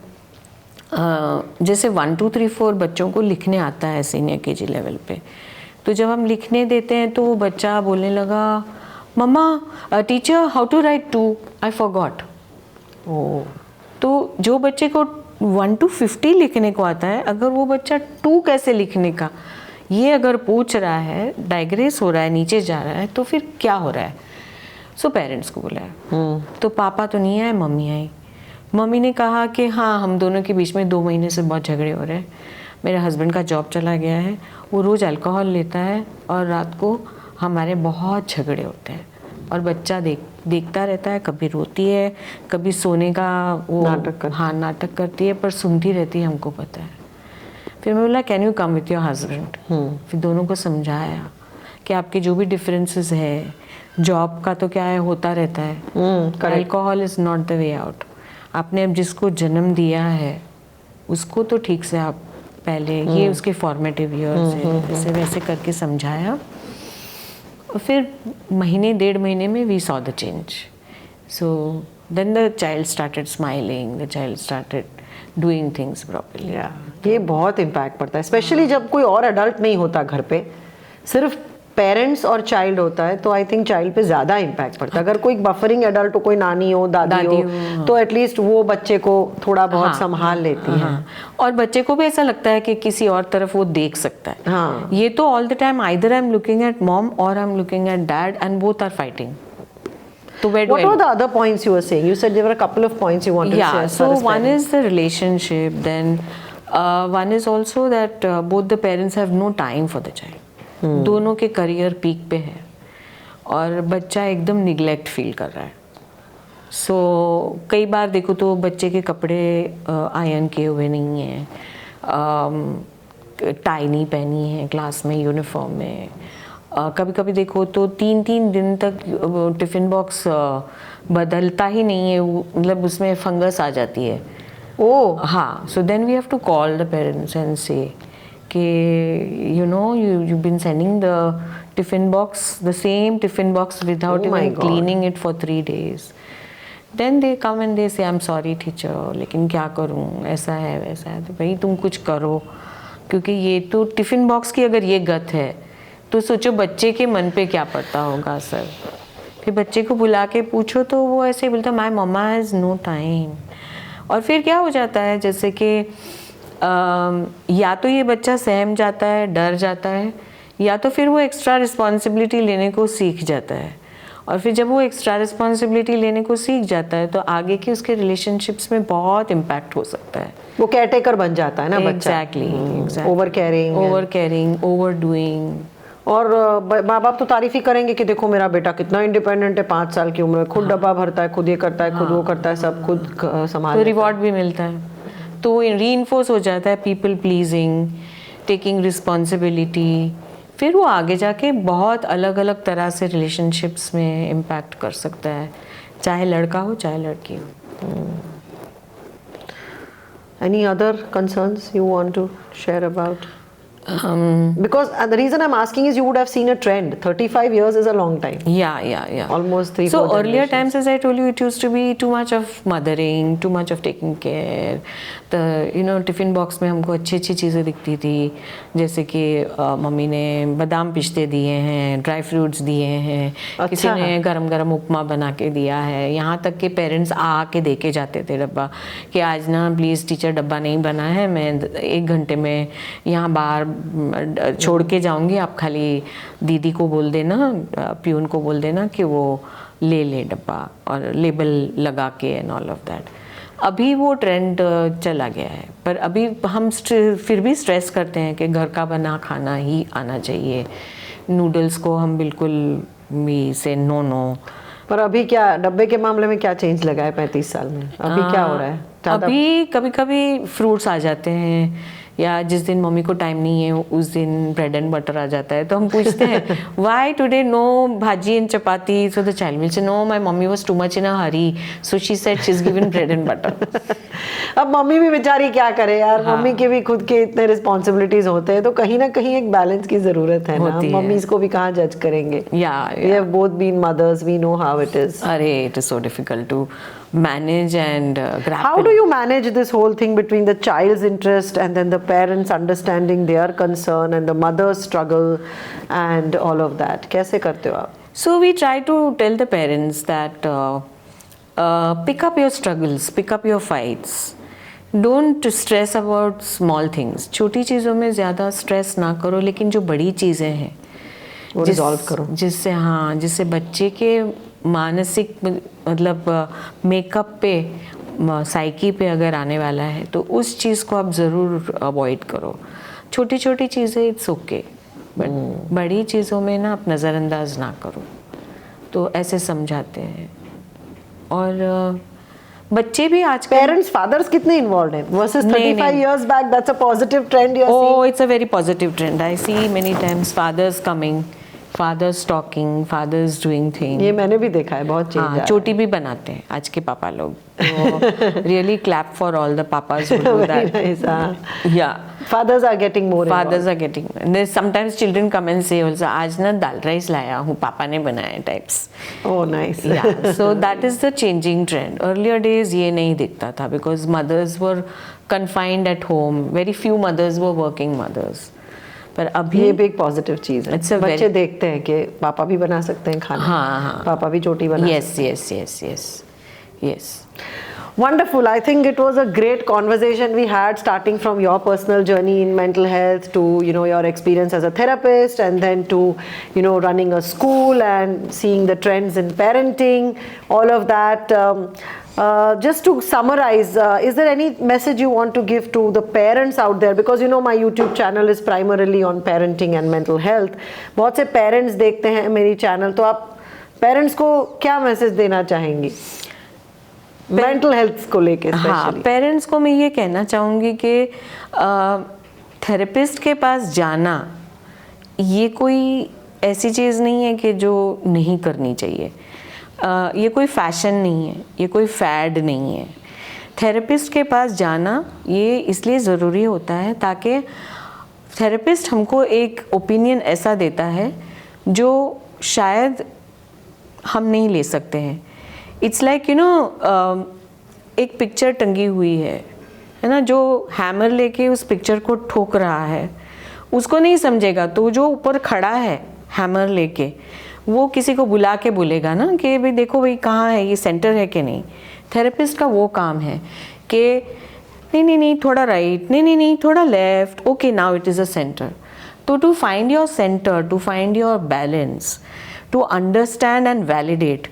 [SPEAKER 1] जैसे 1 2 3 4 बच्चों को लिखने आता है सीनियर केजी लेवल पे, तो जब हम लिखने देते हैं तो वो बच्चा बोलने लगा, मम्मा teacher how to write 2, I forgot. तो जो बच्चे को 1 to 50 लिखने को आता है, अगर वो बच्चा 2 कैसे लिखने का ये अगर पूछ रहा है, डाइग्रेस हो रहा है, नीचे जा रहा है, तो फिर क्या हो रहा है. सो पेरेंट्स को बुलाया. तो पापा तो नहीं आए, मम्मी आई. मम्मी ने कहा कि हाँ, हम दोनों के बीच में 2 महीने से बहुत झगड़े हो रहे हैं. मेरे हस्बैंड का जॉब चला गया है, वो रोज़ अल्कोहल लेता है और रात को हमारे बहुत झगड़े होते हैं. और बच्चा देखता रहता है, कभी रोती है, कभी सोने का वो नाटक करती है, पर सुनती रहती है, हमको पता है. फिर मैं बोला can you come with your husband. फिर दोनों को समझाया कि आपके जो भी डिफरेंसेस है, जॉब का तो क्या है, होता रहता है, alcohol is not the way out. आपने अब जिसको जन्म दिया है उसको तो ठीक से आप पहले ये उसके फॉर्मेटिव ईयर्स है, ऐसे वैसे करके समझाया। और फिर महीने 1.5 महीने में we saw the change. So then the child started smiling, the child started doing things properly.
[SPEAKER 2] ये बहुत इम्पैक्ट पड़ता है, स्पेशली जब कोई और एडल्ट नहीं होता घर पे, सिर्फ पेरेंट्स और चाइल्ड होता है, तो आई थिंक चाइल्ड पे ज़्यादा इम्पैक्ट पड़ता है। अगर कोई बफरिंग एडल्ट हो, कोई नानी हो, दादी हो, तो एटलीस्ट वो बच्चे को थोड़ा बहुत संभाल लेती है।
[SPEAKER 1] और बच्चे को भी ऐसा लगता है कि किसी और तरफ वो देख सकता है।
[SPEAKER 2] हाँ।
[SPEAKER 1] ये तो all the time either I am looking at mom और I am looking at dad and both are fighting. So
[SPEAKER 2] what were the other points you were saying? You said there were a couple of points you wanted to share.
[SPEAKER 1] So one is the relationship, then one is also that both the parents have no time for the child. दोनों के career peak पे है और बच्चा एकदम neglect feel कर रहा है। सो कई बार देखो तो बच्चे के कपड़े आयरन किए हुए नहीं हैं, टाई नहीं पहनी है क्लास में, यूनिफॉर्म में। कभी कभी देखो तो 3-3 दिन तक टिफ़िन बॉक्स बदलता ही नहीं है, मतलब उसमें फंगस आ जाती है।
[SPEAKER 2] ओह
[SPEAKER 1] हाँ, so then we have to call the parents and say कि you know you been sending the tiffin box, the same tiffin box without even cleaning it for 3 days। Then they come and they say I am sorry teacher, लेकिन क्या करूँ, ऐसा है वैसा है। तो भाई तुम कुछ करो, क्योंकि ये तो टिफ़िन बॉक्स की अगर ये गत है तो सोचो बच्चे के मन पे क्या पड़ता होगा सर। फिर बच्चे को बुला के पूछो तो वो ऐसे ही बोलता my mamma has no time. और फिर क्या हो जाता है, जैसे कि या तो ये बच्चा सहम जाता है, डर जाता है, या तो फिर वो एक्स्ट्रा रिस्पॉन्सिबिलिटी लेने को सीख जाता है। और फिर जब वो एक्स्ट्रा रिस्पॉन्सिबिलिटी लेने को सीख जाता है तो आगे के उसके रिलेशनशिप्स में बहुत इम्पैक्ट हो सकता है।
[SPEAKER 2] वो केयरटेकर बन जाता है ना बच्चा।
[SPEAKER 1] Exactly,
[SPEAKER 2] over caring,
[SPEAKER 1] over doing.
[SPEAKER 2] और माँ बाप तो तारीफ ही करेंगे कि देखो मेरा बेटा कितना इंडिपेंडेंट है, 5 साल की उम्र में खुद डब्बा भरता है, खुद ये करता है, खुद वो करता है, सब खुद संभाल।
[SPEAKER 1] तो रिवॉर्ड भी मिलता है, तो रीइंफोर्स हो जाता है पीपल प्लीजिंग, टेकिंग रिस्पॉन्सिबिलिटी। फिर वो आगे जाके बहुत अलग अलग तरह से रिलेशनशिप्स में इम्पैक्ट कर सकता है, चाहे लड़का हो चाहे लड़की हो।
[SPEAKER 2] Any other concerns you want to share about? Because the reason I'm asking is you would have seen a trend. 35 years is a long time.
[SPEAKER 1] Yeah.
[SPEAKER 2] Almost 3-4
[SPEAKER 1] So earlier
[SPEAKER 2] generations.
[SPEAKER 1] times, as I told you, it used to be too much of mothering, too much of taking care. The tiffin box में हमको अच्छी अच्छी चीज़ें दिखती थी, जैसे कि mummy ने बादाम पिस्ते दिए हैं, ड्राई फ्रूट्स दिए हैं, किसी ने गरम गरम उपमा बना के दिया है। यहाँ तक कि पेरेंट्स आके दे के जाते थे डब्बा कि आज ना प्लीज़ टीचर डब्बा नहीं बना है, मैं 1 घंटे में यहाँ बाहर छोड़ के जाऊंगी, आप खाली दीदी को बोल देना, प्यून को बोल देना कि वो ले डब्बा और लेबल लगा के एंड ऑल ऑफ दैट। अभी वो ट्रेंड चला गया है, पर अभी हम फिर भी स्ट्रेस करते हैं कि घर का बना खाना ही आना चाहिए। नूडल्स को हम बिल्कुल भी से नो।
[SPEAKER 2] पर अभी क्या डब्बे के मामले में क्या चेंज लगा है 35 साल में? अभी क्या हो रहा है?
[SPEAKER 1] अभी कभी कभी फ्रूट्स आ जाते हैं, या जिस दिन मम्मी को टाइम नहीं है उस दिन ब्रेड एंड बटर आ जाता है, तो हम पूछते हैं why today no bhaji and chapati, so the child will say no my mummy was too much in a hurry, so she said she is given bread and butter.
[SPEAKER 2] अब मम्मी भी बेचारी क्या करे यार, मम्मी के भी खुद के इतने रिस्पॉन्सिबिलिटीज होते हैं, तो कहीं ना कहीं एक बैलेंस की जरूरत है ना। मम्मीज को भी कहाँ जज करेंगे? We have both been mothers, we know how it is.
[SPEAKER 1] अरे it is so difficult to manage and grapple.
[SPEAKER 2] How do you manage this whole thing between the child's interest and then the parents understanding their concern and the mother's struggle and all of that? कैसे करते हो आप?
[SPEAKER 1] So we try to tell the parents that pick up your struggles, pick up your fights. Don't stress about small things. छोटी चीज़ों में ज़्यादा stress ना करो, लेकिन जो बड़ी चीज़ें हैं
[SPEAKER 2] वो रिजॉल्व करो,
[SPEAKER 1] जिससे बच्चे के मानसिक मतलब मेकअप पे, साइकी पे अगर आने वाला है तो उस चीज़ को आप ज़रूर अवॉइड करो। छोटी छोटी चीज़ें इट्स ओके, बट बड़ी चीज़ों में ना आप नज़रअंदाज ना करो, तो ऐसे समझाते हैं। और बच्चे भी आज
[SPEAKER 2] पेरेंट्स फादर्स कितने इन्वॉल्व हैं versus 35 years back? That's a positive trend you are seeing?
[SPEAKER 1] Oh, it's a very positive trend. I see many times fathers coming fathers talking, fathers doing thing.
[SPEAKER 2] ये मैंने भी देखा है, बहुत चेंज
[SPEAKER 1] हाँ, चोटी भी बनाते हैं आज के पापा लोग। Really clap for all the papas who do that. Yeah
[SPEAKER 2] fathers are getting more,
[SPEAKER 1] fathers are getting, sometimes children come and say also, आज ना दाल राइस लाया हूँ, पापा ने बनाया types.
[SPEAKER 2] Oh nice.
[SPEAKER 1] Yeah so that is the changing trend. Earlier days ये नहीं दिखता था because mothers were confined at home, very few mothers were working mothers. पर अभी
[SPEAKER 2] ये भी एक पॉजिटिव चीज है, बच्चे देखते हैं कि पापा भी बना सकते हैं खाना।
[SPEAKER 1] हाँ,
[SPEAKER 2] पापा भी चोटी बना
[SPEAKER 1] yes.
[SPEAKER 2] Wonderful. I think it was a great conversation we had, starting from your personal journey in mental health to, you know, your experience as a therapist, and then to, you know, running a school and seeing the trends in parenting, all of that. Just to summarize, is there any message you want to give to the parents out there? Because, you know, my YouTube channel is primarily on parenting and mental health. बहुत से parents देखते हैं मेरी channel, तो आप parents को क्या message देना चाहेंगी मेंटल हेल्थ को लेके?
[SPEAKER 1] हाँ, पेरेंट्स को मैं ये कहना चाहूँगी कि थेरेपिस्ट के पास जाना ये कोई ऐसी चीज़ नहीं है कि जो नहीं करनी चाहिए। ये कोई फैशन नहीं है, ये कोई फैड नहीं है। थेरेपिस्ट के पास जाना ये इसलिए ज़रूरी होता है ताकि थेरेपिस्ट हमको एक ओपिनियन ऐसा देता है जो शायद हम नहीं ले सकते हैं। इट्स लाइक, यू नो, एक पिक्चर टंगी हुई है ना, जो हैमर लेके उस पिक्चर को ठोक रहा है उसको नहीं समझेगा, तो जो ऊपर खड़ा है हैमर लेके वो किसी को बुला के बोलेगा ना कि भाई देखो भाई कहाँ है, ये सेंटर है कि नहीं। थेरेपिस्ट का वो काम है कि नहीं थोड़ा राइट, नहीं थोड़ा left, okay now it is a centre. तो to find your centre, to find your balance, to understand and validate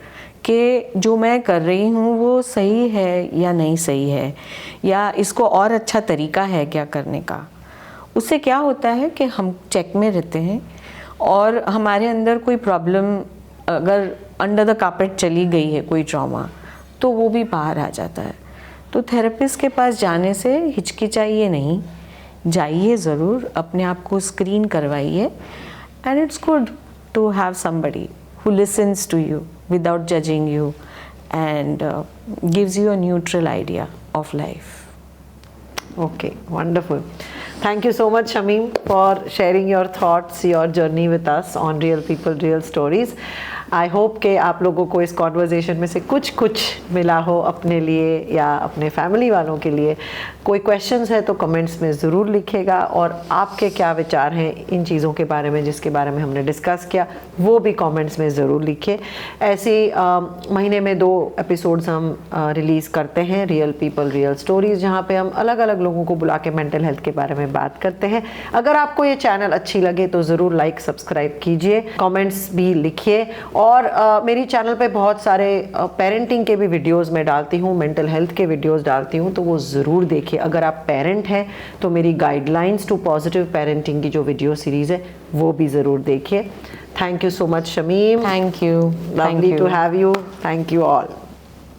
[SPEAKER 1] कि जो मैं कर रही हूँ वो सही है या नहीं सही है, या इसको और अच्छा तरीका है क्या करने का। उससे क्या होता है कि हम चेक में रहते हैं और हमारे अंदर कोई प्रॉब्लम अगर अंडर द कार्पेट चली गई है, कोई ट्रॉमा, तो वो भी बाहर आ जाता है। तो थेरेपिस्ट के पास जाने से हिचकिचाइए नहीं, जाइए ज़रूर, अपने आप को स्क्रीन करवाइए, and it's good to have somebody who listens to you without judging you and gives you a neutral idea of life.
[SPEAKER 2] Okay, wonderful. Thank you so much, Shamim, for sharing your thoughts, your journey with us on Real People, Real Stories. I hope कि आप लोगों को इस conversation में से कुछ मिला हो अपने लिए या अपने फैमिली वालों के लिए। कोई क्वेश्चंस है तो कमेंट्स में ज़रूर लिखिएगा, और आपके क्या विचार हैं इन चीज़ों के बारे में जिसके बारे में हमने डिस्कस किया, वो भी कमेंट्स में ज़रूर लिखिए। ऐसी महीने में 2 एपिसोड्स हम रिलीज़ करते हैं, रियल पीपल रियल स्टोरीज़, जहाँ पे हम अलग अलग लोगों को बुला के मेंटल हेल्थ के बारे में बात करते हैं। अगर आपको ये चैनल अच्छी लगे तो ज़रूर लाइक सब्सक्राइब कीजिए, कमेंट्स भी लिखिए। और मेरी चैनल पे बहुत सारे पेरेंटिंग के भी वीडियोस मैं डालती हूँ, मेंटल हेल्थ के वीडियोस डालती हूँ, तो वो ज़रूर देखिए। अगर आप पेरेंट हैं तो मेरी गाइडलाइंस टू पॉजिटिव पेरेंटिंग की जो वीडियो सीरीज़ है वो भी ज़रूर देखिए। Thank you so much Shamim.
[SPEAKER 1] Thank you.
[SPEAKER 2] Lovely to have you. Thank you all.